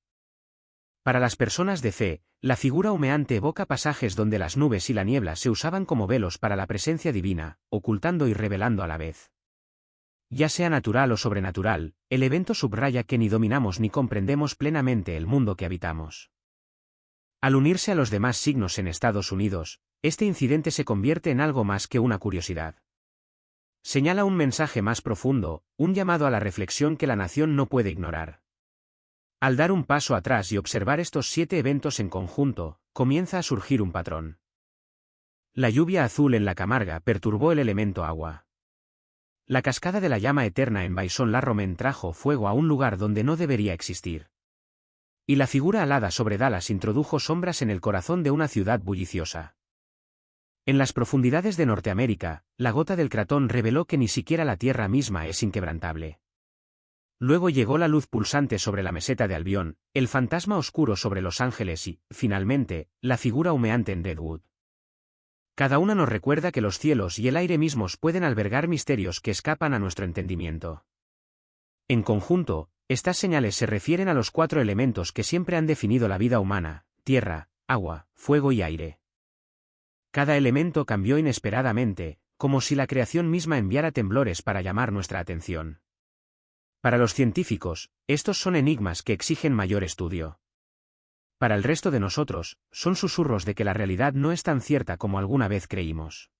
Para las personas de fe, la figura humeante evoca pasajes donde las nubes y la niebla se usaban como velos para la presencia divina, ocultando y revelando a la vez. Ya sea natural o sobrenatural, el evento subraya que ni dominamos ni comprendemos plenamente el mundo que habitamos. Al unirse a los demás signos en Estados Unidos, este incidente se convierte en algo más que una curiosidad. Señala un mensaje más profundo, un llamado a la reflexión que la nación no puede ignorar. Al dar un paso atrás y observar estos 7 eventos en conjunto, comienza a surgir un patrón. La lluvia azul en la Camarga perturbó el elemento agua. La cascada de la llama eterna en Vaison-la-Romaine trajo fuego a un lugar donde no debería existir. Y la figura alada sobre Dallas introdujo sombras en el corazón de una ciudad bulliciosa. En las profundidades de Norteamérica, la gota del cratón reveló que ni siquiera la tierra misma es inquebrantable. Luego llegó la luz pulsante sobre la meseta de Albión, el fantasma oscuro sobre Los Ángeles y, finalmente, la figura humeante en Deadwood. Cada una nos recuerda que los cielos y el aire mismos pueden albergar misterios que escapan a nuestro entendimiento. En conjunto, estas señales se refieren a los 4 elementos que siempre han definido la vida humana: tierra, agua, fuego y aire. Cada elemento cambió inesperadamente, como si la creación misma enviara temblores para llamar nuestra atención. Para los científicos, estos son enigmas que exigen mayor estudio. Para el resto de nosotros, son susurros de que la realidad no es tan cierta como alguna vez creímos.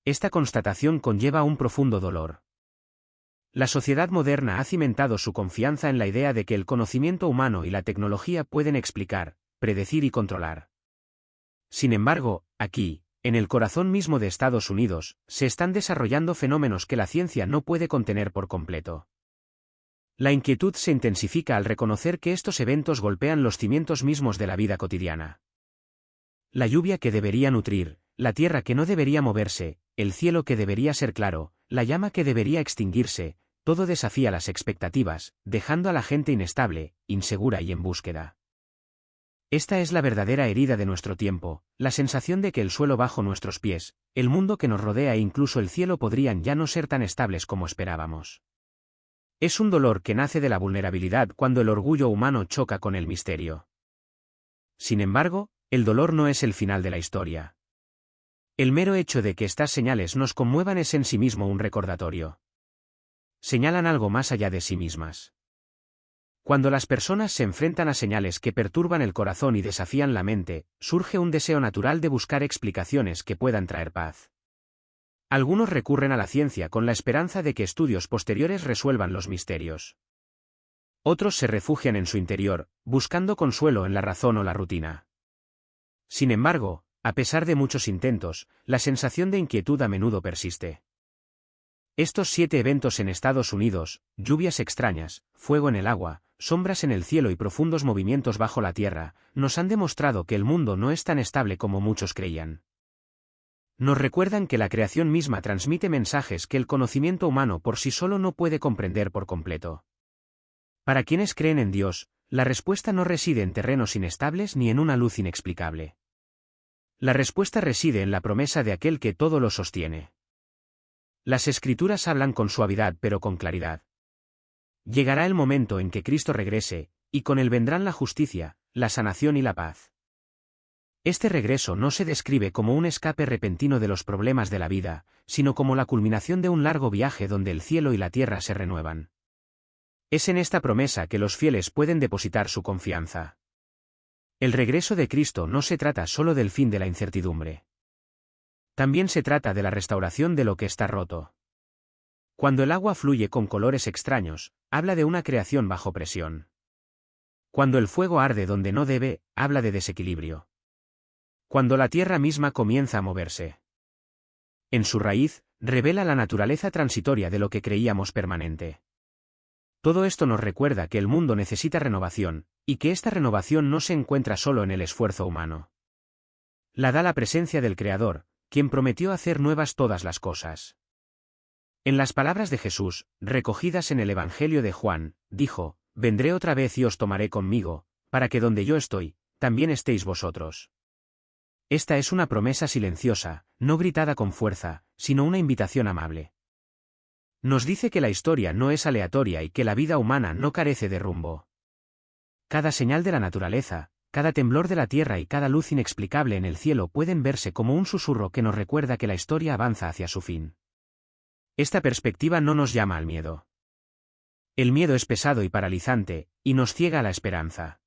Esta constatación conlleva un profundo dolor. La sociedad moderna ha cimentado su confianza en la idea de que el conocimiento humano y la tecnología pueden explicar, predecir y controlar. Sin embargo, aquí, en el corazón mismo de Estados Unidos, se están desarrollando fenómenos que la ciencia no puede contener por completo. La inquietud se intensifica al reconocer que estos eventos golpean los cimientos mismos de la vida cotidiana. La lluvia que debería nutrir, la tierra que no debería moverse, el cielo que debería ser claro, la llama que debería extinguirse, todo desafía las expectativas, dejando a la gente inestable, insegura y en búsqueda. Esta es la verdadera herida de nuestro tiempo, la sensación de que el suelo bajo nuestros pies, el mundo que nos rodea e incluso el cielo podrían ya no ser tan estables como esperábamos. Es un dolor que nace de la vulnerabilidad cuando el orgullo humano choca con el misterio. Sin embargo, el dolor no es el final de la historia. El mero hecho de que estas señales nos conmuevan es en sí mismo un recordatorio. Señalan algo más allá de sí mismas. Cuando las personas se enfrentan a señales que perturban el corazón y desafían la mente, surge un deseo natural de buscar explicaciones que puedan traer paz. Algunos recurren a la ciencia con la esperanza de que estudios posteriores resuelvan los misterios. Otros se refugian en su interior, buscando consuelo en la razón o la rutina. Sin embargo, a pesar de muchos intentos, la sensación de inquietud a menudo persiste. Estos 7 eventos en Estados Unidos, lluvias extrañas, fuego en el agua, sombras en el cielo y profundos movimientos bajo la tierra, nos han demostrado que el mundo no es tan estable como muchos creían. Nos recuerdan que la creación misma transmite mensajes que el conocimiento humano por sí solo no puede comprender por completo. Para quienes creen en Dios, la respuesta no reside en terrenos inestables ni en una luz inexplicable. La respuesta reside en la promesa de aquel que todo lo sostiene. Las Escrituras hablan con suavidad pero con claridad. Llegará el momento en que Cristo regrese, y con él vendrán la justicia, la sanación y la paz. Este regreso no se describe como un escape repentino de los problemas de la vida, sino como la culminación de un largo viaje donde el cielo y la tierra se renuevan. Es en esta promesa que los fieles pueden depositar su confianza. El regreso de Cristo no se trata solo del fin de la incertidumbre. También se trata de la restauración de lo que está roto. Cuando el agua fluye con colores extraños, habla de una creación bajo presión. Cuando el fuego arde donde no debe, habla de desequilibrio. Cuando la tierra misma comienza a moverse. En su raíz, revela la naturaleza transitoria de lo que creíamos permanente. Todo esto nos recuerda que el mundo necesita renovación, y que esta renovación no se encuentra solo en el esfuerzo humano. La da la presencia del Creador, quien prometió hacer nuevas todas las cosas. En las palabras de Jesús, recogidas en el Evangelio de Juan, dijo: «Vendré otra vez y os tomaré conmigo, para que donde yo estoy, también estéis vosotros». Esta es una promesa silenciosa, no gritada con fuerza, sino una invitación amable. Nos dice que la historia no es aleatoria y que la vida humana no carece de rumbo. Cada señal de la naturaleza, cada temblor de la tierra y cada luz inexplicable en el cielo pueden verse como un susurro que nos recuerda que la historia avanza hacia su fin. Esta perspectiva no nos llama al miedo. El miedo es pesado y paralizante, y nos ciega a la esperanza.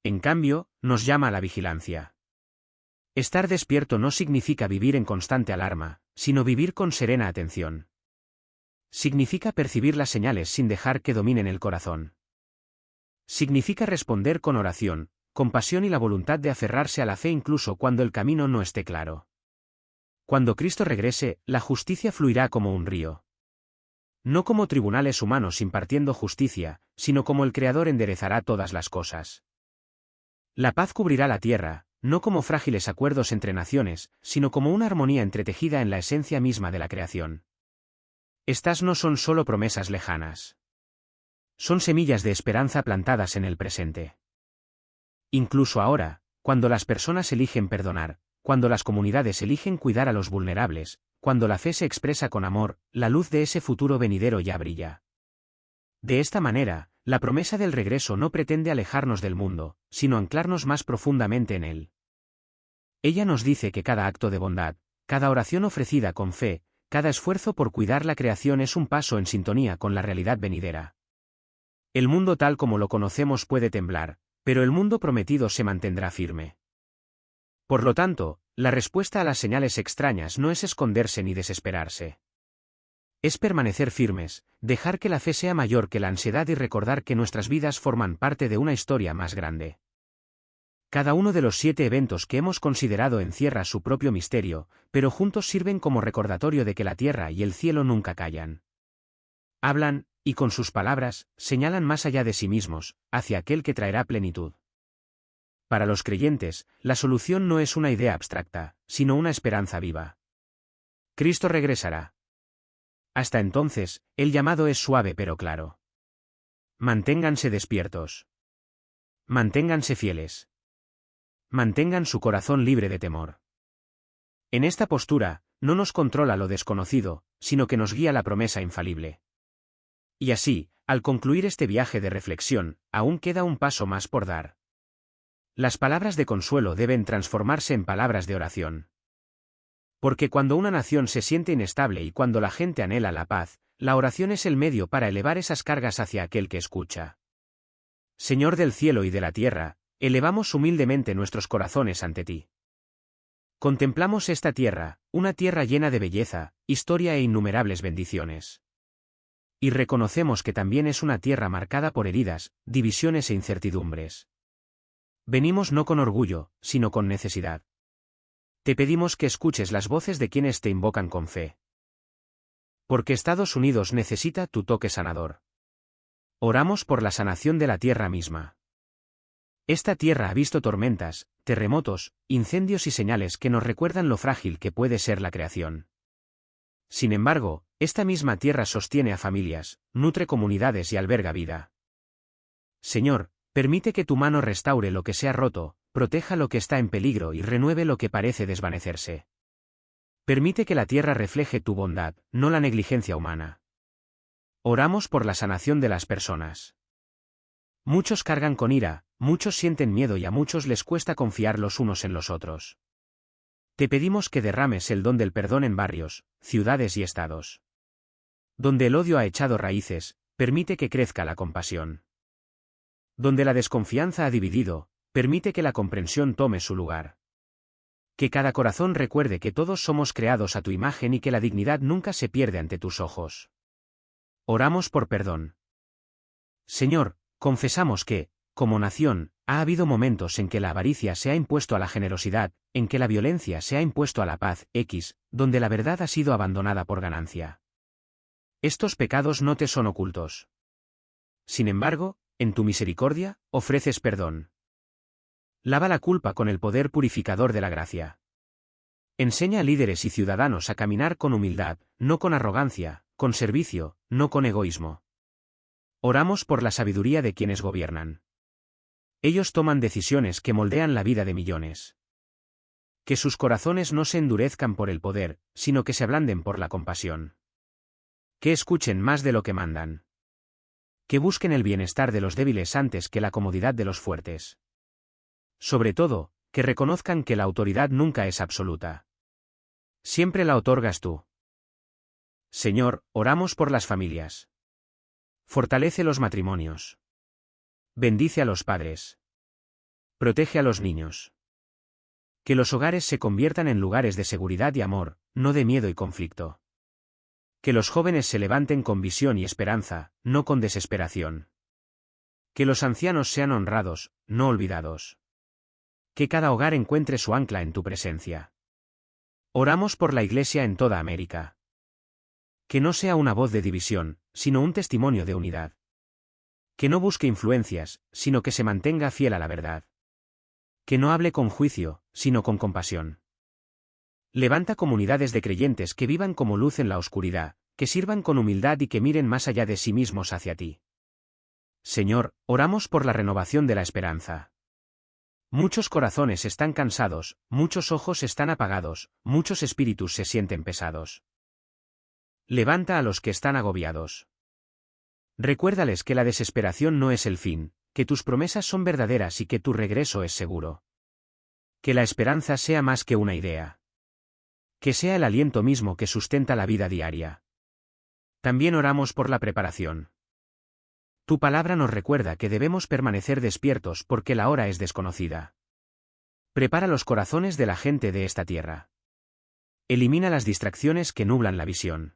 En cambio, nos llama a la vigilancia. Estar despierto no significa vivir en constante alarma, sino vivir con serena atención. Significa percibir las señales sin dejar que dominen el corazón. Significa responder con oración, compasión y la voluntad de aferrarse a la fe incluso cuando el camino no esté claro. Cuando Cristo regrese, la justicia fluirá como un río. No como tribunales humanos impartiendo justicia, sino como el Creador enderezará todas las cosas. La paz cubrirá la tierra, no como frágiles acuerdos entre naciones, sino como una armonía entretejida en la esencia misma de la creación. Estas no son solo promesas lejanas. Son semillas de esperanza plantadas en el presente. Incluso ahora, cuando las personas eligen perdonar, cuando las comunidades eligen cuidar a los vulnerables, cuando la fe se expresa con amor, la luz de ese futuro venidero ya brilla. De esta manera, la promesa del regreso no pretende alejarnos del mundo, sino anclarnos más profundamente en él. Ella nos dice que cada acto de bondad, cada oración ofrecida con fe, cada esfuerzo por cuidar la creación es un paso en sintonía con la realidad venidera. El mundo tal como lo conocemos puede temblar, pero el mundo prometido se mantendrá firme. Por lo tanto, la respuesta a las señales extrañas no es esconderse ni desesperarse. Es permanecer firmes, dejar que la fe sea mayor que la ansiedad y recordar que nuestras vidas forman parte de una historia más grande. Cada uno de los 7 eventos que hemos considerado encierra su propio misterio, pero juntos sirven como recordatorio de que la tierra y el cielo nunca callan. Hablan, y con sus palabras, señalan más allá de sí mismos, hacia aquel que traerá plenitud. Para los creyentes, la solución no es una idea abstracta, sino una esperanza viva. Cristo regresará. Hasta entonces, el llamado es suave pero claro. Manténganse despiertos. Manténganse fieles. Mantengan su corazón libre de temor. En esta postura, no nos controla lo desconocido, sino que nos guía la promesa infalible. Y así, al concluir este viaje de reflexión, aún queda un paso más por dar. Las palabras de consuelo deben transformarse en palabras de oración. Porque cuando una nación se siente inestable y cuando la gente anhela la paz, la oración es el medio para elevar esas cargas hacia aquel que escucha. Señor del cielo y de la tierra, elevamos humildemente nuestros corazones ante ti. Contemplamos esta tierra, una tierra llena de belleza, historia e innumerables bendiciones. Y reconocemos que también es una tierra marcada por heridas, divisiones e incertidumbres. Venimos no con orgullo, sino con necesidad. Te pedimos que escuches las voces de quienes te invocan con fe. Porque Estados Unidos necesita tu toque sanador. Oramos por la sanación de la tierra misma. Esta tierra ha visto tormentas, terremotos, incendios y señales que nos recuerdan lo frágil que puede ser la creación. Sin embargo, esta misma tierra sostiene a familias, nutre comunidades y alberga vida. Señor, permite que tu mano restaure lo que se ha roto, proteja lo que está en peligro y renueve lo que parece desvanecerse. Permite que la tierra refleje tu bondad, no la negligencia humana. Oramos por la sanación de las personas. Muchos cargan con ira, muchos sienten miedo y a muchos les cuesta confiar los unos en los otros. Te pedimos que derrames el don del perdón en barrios, ciudades y estados. Donde el odio ha echado raíces, permite que crezca la compasión. Donde la desconfianza ha dividido, permite que la comprensión tome su lugar. Que cada corazón recuerde que todos somos creados a tu imagen y que la dignidad nunca se pierde ante tus ojos. Oramos por perdón. Señor, confesamos que, como nación, ha habido momentos en que la avaricia se ha impuesto a la generosidad, en que la violencia se ha impuesto a la paz, donde la verdad ha sido abandonada por ganancia. Estos pecados no te son ocultos. Sin embargo, en tu misericordia, ofreces perdón. Lava la culpa con el poder purificador de la gracia. Enseña a líderes y ciudadanos a caminar con humildad, no con arrogancia, con servicio, no con egoísmo. Oramos por la sabiduría de quienes gobiernan. Ellos toman decisiones que moldean la vida de millones. Que sus corazones no se endurezcan por el poder, sino que se ablanden por la compasión. Que escuchen más de lo que mandan. Que busquen el bienestar de los débiles antes que la comodidad de los fuertes. Sobre todo, que reconozcan que la autoridad nunca es absoluta. Siempre la otorgas tú. Señor, oramos por las familias. Fortalece los matrimonios. Bendice a los padres. Protege a los niños. Que los hogares se conviertan en lugares de seguridad y amor, no de miedo y conflicto. Que los jóvenes se levanten con visión y esperanza, no con desesperación. Que los ancianos sean honrados, no olvidados. Que cada hogar encuentre su ancla en tu presencia. Oramos por la Iglesia en toda América. Que no sea una voz de división, sino un testimonio de unidad. Que no busque influencias, sino que se mantenga fiel a la verdad. Que no hable con juicio, sino con compasión. Levanta comunidades de creyentes que vivan como luz en la oscuridad, que sirvan con humildad y que miren más allá de sí mismos hacia ti. Señor, oramos por la renovación de la esperanza. Muchos corazones están cansados, muchos ojos están apagados, muchos espíritus se sienten pesados. Levanta a los que están agobiados. Recuérdales que la desesperación no es el fin, que tus promesas son verdaderas y que tu regreso es seguro. Que la esperanza sea más que una idea. Que sea el aliento mismo que sustenta la vida diaria. También oramos por la preparación. Tu palabra nos recuerda que debemos permanecer despiertos porque la hora es desconocida. Prepara los corazones de la gente de esta tierra. Elimina las distracciones que nublan la visión.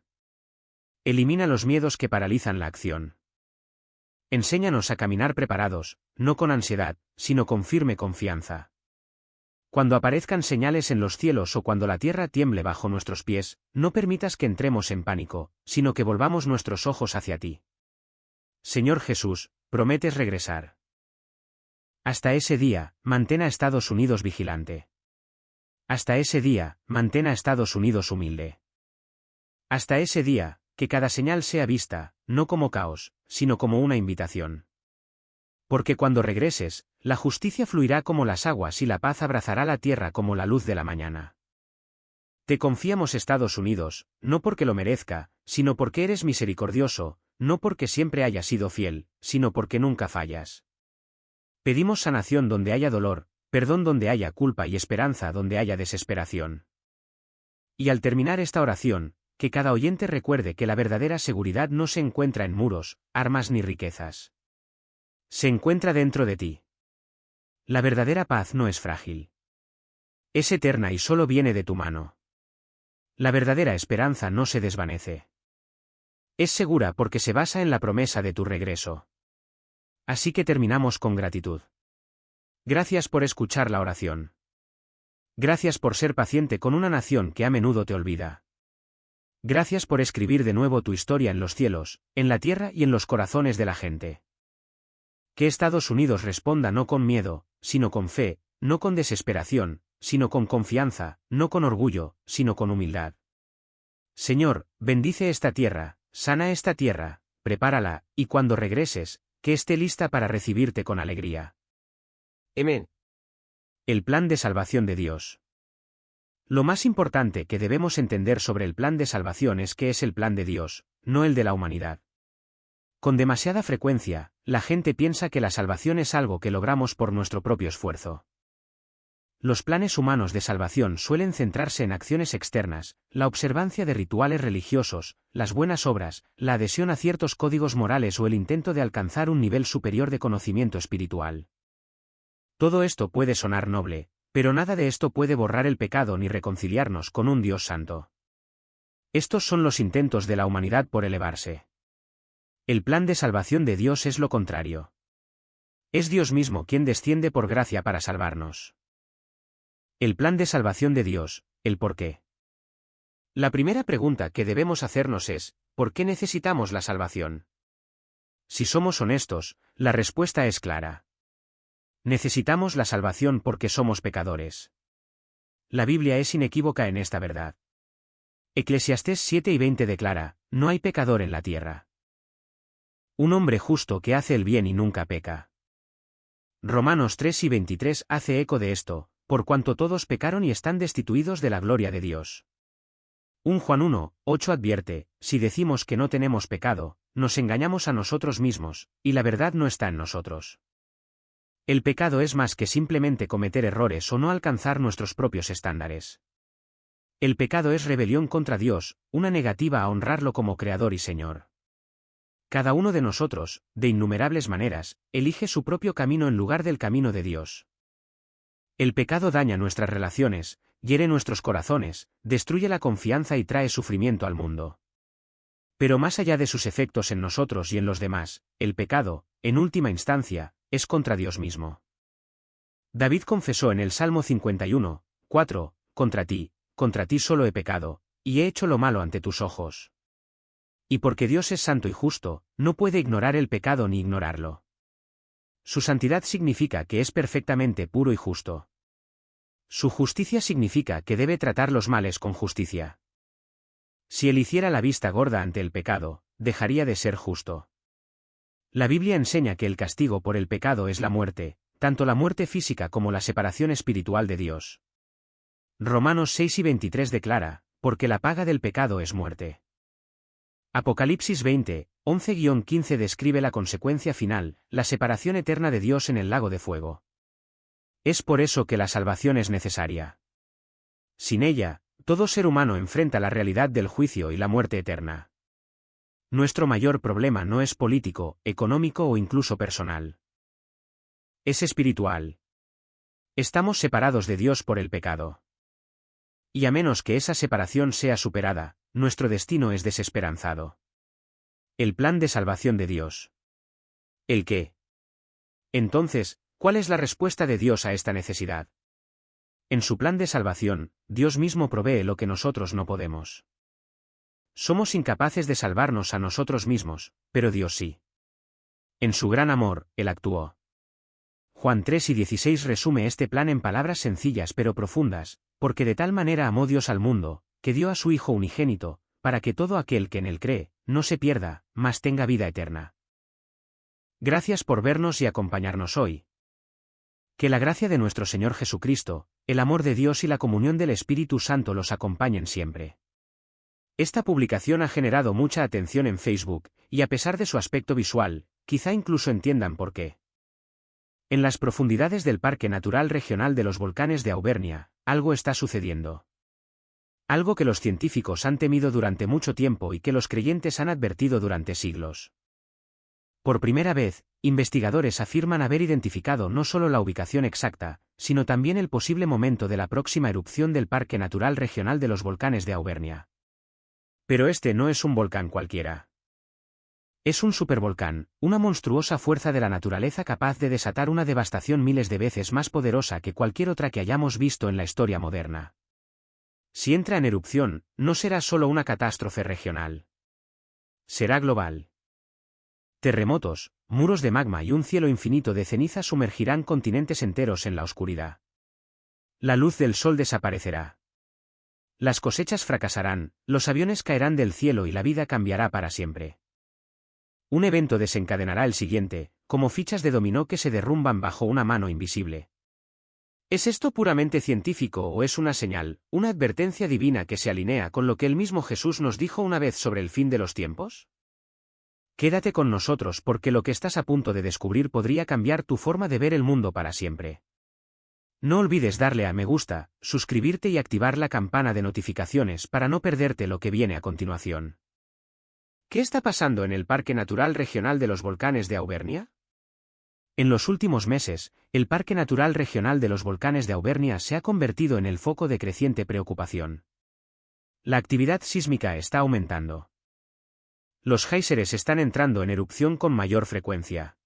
Elimina los miedos que paralizan la acción. Enséñanos a caminar preparados, no con ansiedad, sino con firme confianza. Cuando aparezcan señales en los cielos o cuando la tierra tiemble bajo nuestros pies, no permitas que entremos en pánico, sino que volvamos nuestros ojos hacia ti. Señor Jesús, prometes regresar. Hasta ese día, mantén a Estados Unidos vigilante. Hasta ese día, mantén a Estados Unidos humilde. Hasta ese día, que cada señal sea vista, no como caos, sino como una invitación. Porque cuando regreses, la justicia fluirá como las aguas y la paz abrazará la tierra como la luz de la mañana. Te confiamos Estados Unidos, no porque lo merezca, sino porque eres misericordioso, no porque siempre hayas sido fiel, sino porque nunca fallas. Pedimos sanación donde haya dolor, perdón donde haya culpa y esperanza donde haya desesperación. Y al terminar esta oración, que cada oyente recuerde que la verdadera seguridad no se encuentra en muros, armas ni riquezas. Se encuentra dentro de ti. La verdadera paz no es frágil. Es eterna y solo viene de tu mano. La verdadera esperanza no se desvanece. Es segura porque se basa en la promesa de tu regreso. Así que terminamos con gratitud. Gracias por escuchar la oración. Gracias por ser paciente con una nación que a menudo te olvida. Gracias por escribir de nuevo tu historia en los cielos, en la tierra y en los corazones de la gente. Que Estados Unidos responda no con miedo, sino con fe, no con desesperación, sino con confianza, no con orgullo, sino con humildad. Señor, bendice esta tierra, sana esta tierra, prepárala, y cuando regreses, que esté lista para recibirte con alegría. Amén. El plan de salvación de Dios. Lo más importante que debemos entender sobre el plan de salvación es que es el plan de Dios, no el de la humanidad. Con demasiada frecuencia, la gente piensa que la salvación es algo que logramos por nuestro propio esfuerzo. Los planes humanos de salvación suelen centrarse en acciones externas, la observancia de rituales religiosos, las buenas obras, la adhesión a ciertos códigos morales o el intento de alcanzar un nivel superior de conocimiento espiritual. Todo esto puede sonar noble, pero nada de esto puede borrar el pecado ni reconciliarnos con un Dios santo. Estos son los intentos de la humanidad por elevarse. El plan de salvación de Dios es lo contrario. Es Dios mismo quien desciende por gracia para salvarnos. El plan de salvación de Dios, el por qué. La primera pregunta que debemos hacernos es, ¿por qué necesitamos la salvación? Si somos honestos, la respuesta es clara. Necesitamos la salvación porque somos pecadores. La Biblia es inequívoca en esta verdad. Eclesiastés 7:20 declara, no hay pecador en la tierra. Un hombre justo que hace el bien y nunca peca. Romanos 3:23 hace eco de esto, por cuanto todos pecaron y están destituidos de la gloria de Dios. 1 Juan 1:8 advierte, si decimos que no tenemos pecado, nos engañamos a nosotros mismos, y la verdad no está en nosotros. El pecado es más que simplemente cometer errores o no alcanzar nuestros propios estándares. El pecado es rebelión contra Dios, una negativa a honrarlo como Creador y Señor. Cada uno de nosotros, de innumerables maneras, elige su propio camino en lugar del camino de Dios. El pecado daña nuestras relaciones, hiere nuestros corazones, destruye la confianza y trae sufrimiento al mundo. Pero más allá de sus efectos en nosotros y en los demás, el pecado, en última instancia, es contra Dios mismo. David confesó en el Salmo 51, 4, contra ti solo he pecado, y he hecho lo malo ante tus ojos. Y porque Dios es santo y justo, no puede ignorar el pecado ni ignorarlo. Su santidad significa que es perfectamente puro y justo. Su justicia significa que debe tratar los males con justicia. Si él hiciera la vista gorda ante el pecado, dejaría de ser justo. La Biblia enseña que el castigo por el pecado es la muerte, tanto la muerte física como la separación espiritual de Dios. Romanos 6 y 23 declara, porque la paga del pecado es muerte. Apocalipsis 20, 11-15 describe la consecuencia final, la separación eterna de Dios en el lago de fuego. Es por eso que la salvación es necesaria. Sin ella, todo ser humano enfrenta la realidad del juicio y la muerte eterna. Nuestro mayor problema no es político, económico o incluso personal. Es espiritual. Estamos separados de Dios por el pecado. Y a menos que esa separación sea superada, nuestro destino es desesperanzado. El plan de salvación de Dios. ¿El qué? Entonces, ¿cuál es la respuesta de Dios a esta necesidad? En su plan de salvación, Dios mismo provee lo que nosotros no podemos. Somos incapaces de salvarnos a nosotros mismos, pero Dios sí. En su gran amor, Él actuó. Juan 3 y 16 resume este plan en palabras sencillas pero profundas, porque de tal manera amó Dios al mundo, que dio a su Hijo unigénito, para que todo aquel que en él cree, no se pierda, mas tenga vida eterna. Gracias por vernos y acompañarnos hoy. Que la gracia de nuestro Señor Jesucristo, el amor de Dios y la comunión del Espíritu Santo los acompañen siempre. Esta publicación ha generado mucha atención en Facebook, y a pesar de su aspecto visual, quizá incluso entiendan por qué. En las profundidades del Parque Natural Regional de los Volcanes de Auvernia, algo está sucediendo. Algo que los científicos han temido durante mucho tiempo y que los creyentes han advertido durante siglos. Por primera vez, investigadores afirman haber identificado no solo la ubicación exacta, sino también el posible momento de la próxima erupción del Parque Natural Regional de los Volcanes de Auvernia. Pero este no es un volcán cualquiera. Es un supervolcán, una monstruosa fuerza de la naturaleza capaz de desatar una devastación miles de veces más poderosa que cualquier otra que hayamos visto en la historia moderna. Si entra en erupción, no será solo una catástrofe regional. Será global. Terremotos, muros de magma y un cielo infinito de ceniza sumergirán continentes enteros en la oscuridad. La luz del sol desaparecerá. Las cosechas fracasarán, los aviones caerán del cielo y la vida cambiará para siempre. Un evento desencadenará el siguiente, como fichas de dominó que se derrumban bajo una mano invisible. ¿Es esto puramente científico o es una señal, una advertencia divina que se alinea con lo que el mismo Jesús nos dijo una vez sobre el fin de los tiempos? Quédate con nosotros porque lo que estás a punto de descubrir podría cambiar tu forma de ver el mundo para siempre. No olvides darle a me gusta, suscribirte y activar la campana de notificaciones para no perderte lo que viene a continuación. ¿Qué está pasando en el Parque Natural Regional de los Volcanes de Auvernia? En los últimos meses, el Parque Natural Regional de los Volcanes de Auvernia se ha convertido en el foco de creciente preocupación. La actividad sísmica está aumentando. Los géiseres están entrando en erupción con mayor frecuencia.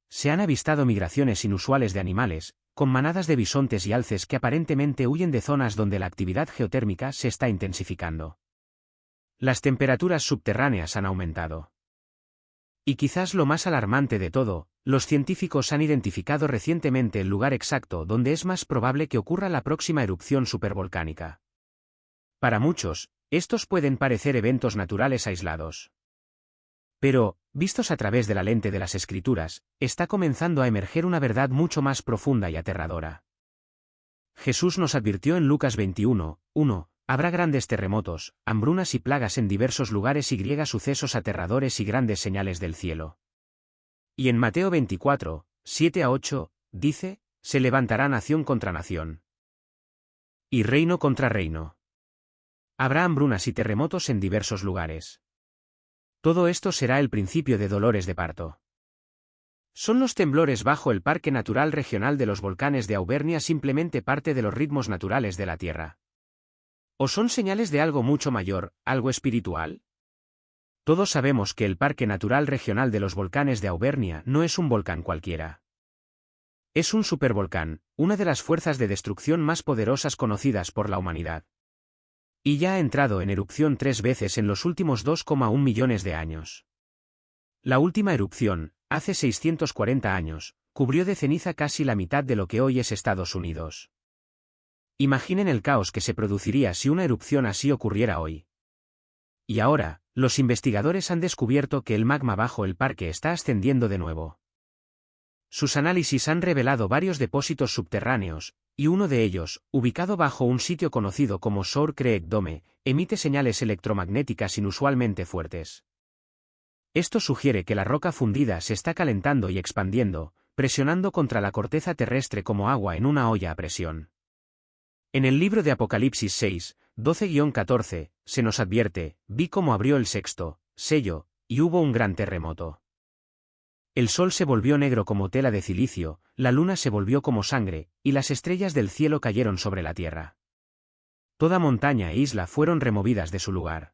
Se han avistado migraciones inusuales de animales, con manadas de bisontes y alces que aparentemente huyen de zonas donde la actividad geotérmica se está intensificando. Las temperaturas subterráneas han aumentado. Y quizás lo más alarmante de todo, los científicos han identificado recientemente el lugar exacto donde es más probable que ocurra la próxima erupción supervolcánica. Para muchos, estos pueden parecer eventos naturales aislados. Pero, vistos a través de la lente de las Escrituras, está comenzando a emerger una verdad mucho más profunda y aterradora. Jesús nos advirtió en Lucas 21, 1. Habrá grandes terremotos, hambrunas y plagas en diversos lugares y sucesos aterradores y grandes señales del cielo. Y en Mateo 24, 7-8, dice, se levantará nación contra nación. Y reino contra reino. Habrá hambrunas y terremotos en diversos lugares. Todo esto será el principio de dolores de parto. ¿Son los temblores bajo el Parque Natural Regional de los Volcanes de Auvernia simplemente parte de los ritmos naturales de la Tierra? ¿O son señales de algo mucho mayor, algo espiritual? Todos sabemos que el Parque Natural Regional de los Volcanes de Auvernia no es un volcán cualquiera. Es un supervolcán, una de las fuerzas de destrucción más poderosas conocidas por la humanidad. Y ya ha entrado en erupción 3 veces en los últimos 2,1 millones de años. La última erupción, hace 640 años, cubrió de ceniza casi la mitad de lo que hoy es Estados Unidos. Imaginen el caos que se produciría si una erupción así ocurriera hoy. Y ahora, los investigadores han descubierto que el magma bajo el parque está ascendiendo de nuevo. Sus análisis han revelado varios depósitos subterráneos, y uno de ellos, ubicado bajo un sitio conocido como Sour Creek Dome, emite señales electromagnéticas inusualmente fuertes. Esto sugiere que la roca fundida se está calentando y expandiendo, presionando contra la corteza terrestre como agua en una olla a presión. En el libro de Apocalipsis 6, 12-14, se nos advierte: vi cómo abrió el sexto sello, y hubo un gran terremoto. El sol se volvió negro como tela de cilicio, la luna se volvió como sangre, y las estrellas del cielo cayeron sobre la tierra. Toda montaña e isla fueron removidas de su lugar.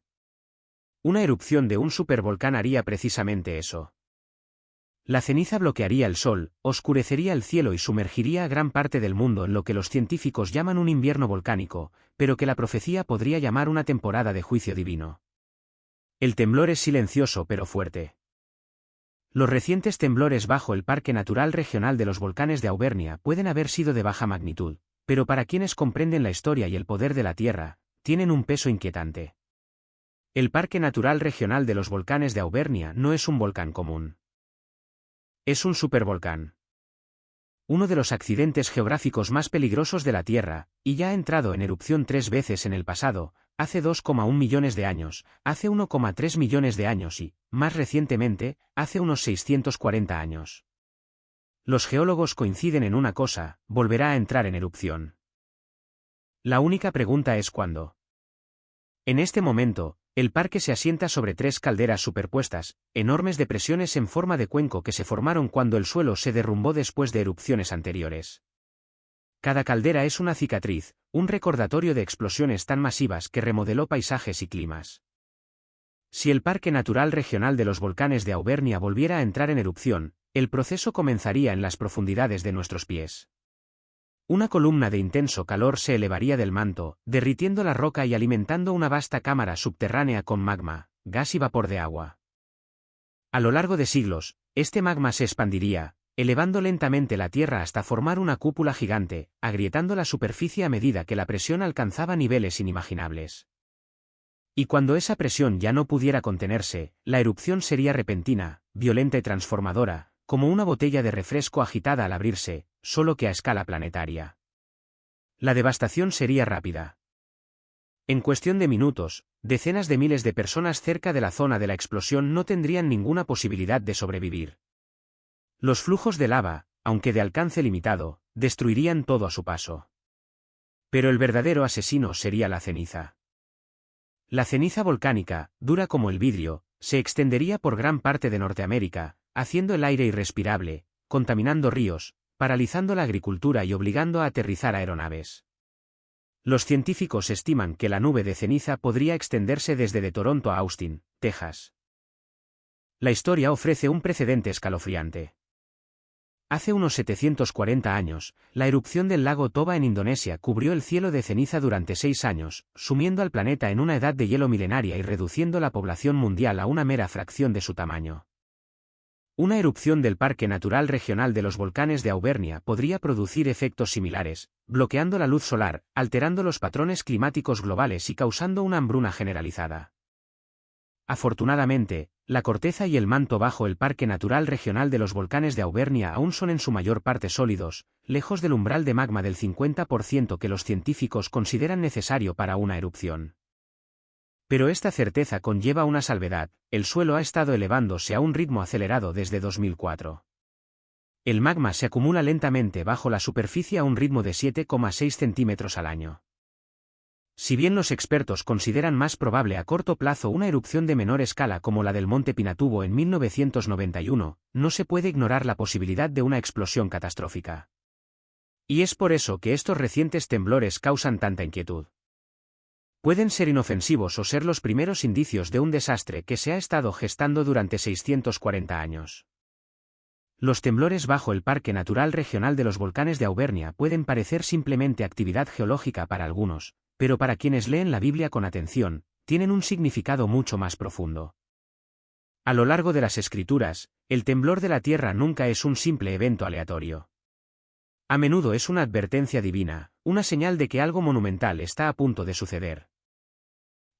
Una erupción de un supervolcán haría precisamente eso. La ceniza bloquearía el sol, oscurecería el cielo y sumergiría a gran parte del mundo en lo que los científicos llaman un invierno volcánico, pero que la profecía podría llamar una temporada de juicio divino. El temblor es silencioso pero fuerte. Los recientes temblores bajo el Parque Natural Regional de los Volcanes de Auvernia pueden haber sido de baja magnitud, pero para quienes comprenden la historia y el poder de la Tierra, tienen un peso inquietante. El Parque Natural Regional de los Volcanes de Auvernia no es un volcán común. Es un supervolcán. Uno de los accidentes geográficos más peligrosos de la Tierra, y ya ha entrado en erupción 3 veces en el pasado, hace 2,1 millones de años, hace 1,3 millones de años y, más recientemente, hace unos 640 años. Los geólogos coinciden en una cosa: volverá a entrar en erupción. La única pregunta es ¿cuándo? En este momento, el parque se asienta sobre 3 calderas superpuestas, enormes depresiones en forma de cuenco que se formaron cuando el suelo se derrumbó después de erupciones anteriores. Cada caldera es una cicatriz, un recordatorio de explosiones tan masivas que remodeló paisajes y climas. Si el Parque Natural Regional de los Volcanes de Auvernia volviera a entrar en erupción, el proceso comenzaría en las profundidades de nuestros pies. Una columna de intenso calor se elevaría del manto, derritiendo la roca y alimentando una vasta cámara subterránea con magma, gas y vapor de agua. A lo largo de siglos, este magma se expandiría, elevando lentamente la Tierra hasta formar una cúpula gigante, agrietando la superficie a medida que la presión alcanzaba niveles inimaginables. Y cuando esa presión ya no pudiera contenerse, la erupción sería repentina, violenta y transformadora, como una botella de refresco agitada al abrirse, solo que a escala planetaria. La devastación sería rápida. En cuestión de minutos, decenas de miles de personas cerca de la zona de la explosión no tendrían ninguna posibilidad de sobrevivir. Los flujos de lava, aunque de alcance limitado, destruirían todo a su paso. Pero el verdadero asesino sería la ceniza. La ceniza volcánica, dura como el vidrio, se extendería por gran parte de Norteamérica, haciendo el aire irrespirable, contaminando ríos, paralizando la agricultura y obligando a aterrizar aeronaves. Los científicos estiman que la nube de ceniza podría extenderse desde de Toronto a Austin, Texas. La historia ofrece un precedente escalofriante. Hace unos 740 años, la erupción del lago Toba en Indonesia cubrió el cielo de ceniza durante 6 años, sumiendo al planeta en una edad de hielo milenaria y reduciendo la población mundial a una mera fracción de su tamaño. Una erupción del Parque Natural Regional de los Volcanes de Auvernia podría producir efectos similares, bloqueando la luz solar, alterando los patrones climáticos globales y causando una hambruna generalizada. Afortunadamente, la corteza y el manto bajo el Parque Natural Regional de los Volcanes de Auvernia aún son en su mayor parte sólidos, lejos del umbral de magma del 50% que los científicos consideran necesario para una erupción. Pero esta certeza conlleva una salvedad: el suelo ha estado elevándose a un ritmo acelerado desde 2004. El magma se acumula lentamente bajo la superficie a un ritmo de 7,6 centímetros al año. Si bien los expertos consideran más probable a corto plazo una erupción de menor escala como la del Monte Pinatubo en 1991, no se puede ignorar la posibilidad de una explosión catastrófica. Y es por eso que estos recientes temblores causan tanta inquietud. Pueden ser inofensivos o ser los primeros indicios de un desastre que se ha estado gestando durante 640 años. Los temblores bajo el Parque Natural Regional de los Volcanes de Auvernia pueden parecer simplemente actividad geológica para algunos, pero para quienes leen la Biblia con atención, tienen un significado mucho más profundo. A lo largo de las Escrituras, el temblor de la tierra nunca es un simple evento aleatorio. A menudo es una advertencia divina, una señal de que algo monumental está a punto de suceder.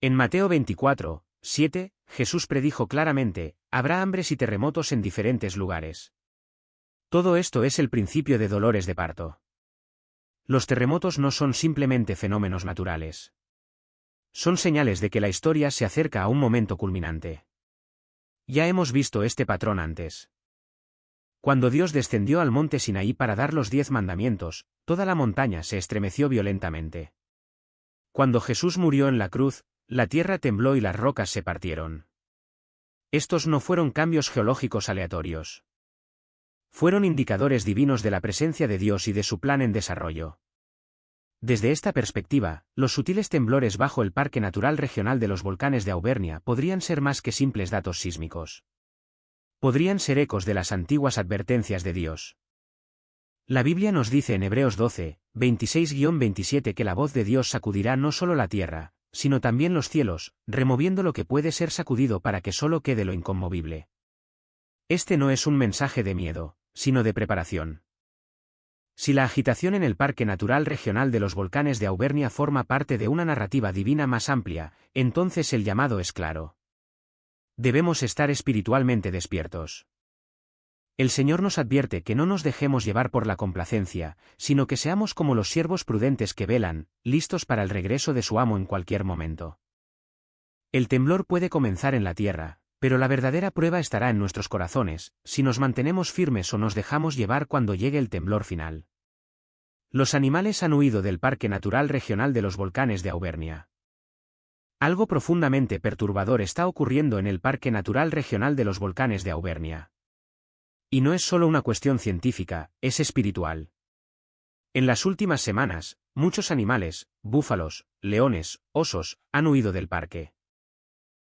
En Mateo 24, 7, Jesús predijo claramente: habrá hambres y terremotos en diferentes lugares. Todo esto es el principio de dolores de parto. Los terremotos no son simplemente fenómenos naturales. Son señales de que la historia se acerca a un momento culminante. Ya hemos visto este patrón antes. Cuando Dios descendió al monte Sinaí para dar los 10 mandamientos, toda la montaña se estremeció violentamente. Cuando Jesús murió en la cruz, la tierra tembló y las rocas se partieron. Estos no fueron cambios geológicos aleatorios. Fueron indicadores divinos de la presencia de Dios y de su plan en desarrollo. Desde esta perspectiva, los sutiles temblores bajo el Parque Natural Regional de los Volcanes de Auvernia podrían ser más que simples datos sísmicos. Podrían ser ecos de las antiguas advertencias de Dios. La Biblia nos dice en Hebreos 12, 26-27 que la voz de Dios sacudirá no solo la tierra, sino también los cielos, removiendo lo que puede ser sacudido para que solo quede lo inconmovible. Este no es un mensaje de miedo, sino de preparación. Si la agitación en el Parque Natural Regional de los Volcanes de Auvernia forma parte de una narrativa divina más amplia, entonces el llamado es claro. Debemos estar espiritualmente despiertos. El Señor nos advierte que no nos dejemos llevar por la complacencia, sino que seamos como los siervos prudentes que velan, listos para el regreso de su amo en cualquier momento. El temblor puede comenzar en la tierra, pero la verdadera prueba estará en nuestros corazones, si nos mantenemos firmes o nos dejamos llevar cuando llegue el temblor final. Los animales han huido del Parque Natural Regional de los Volcanes de Auvernia. Algo profundamente perturbador está ocurriendo en el Parque Natural Regional de los Volcanes de Auvernia. Y no es solo una cuestión científica, es espiritual. En las últimas semanas, muchos animales, búfalos, leones, osos, han huido del parque.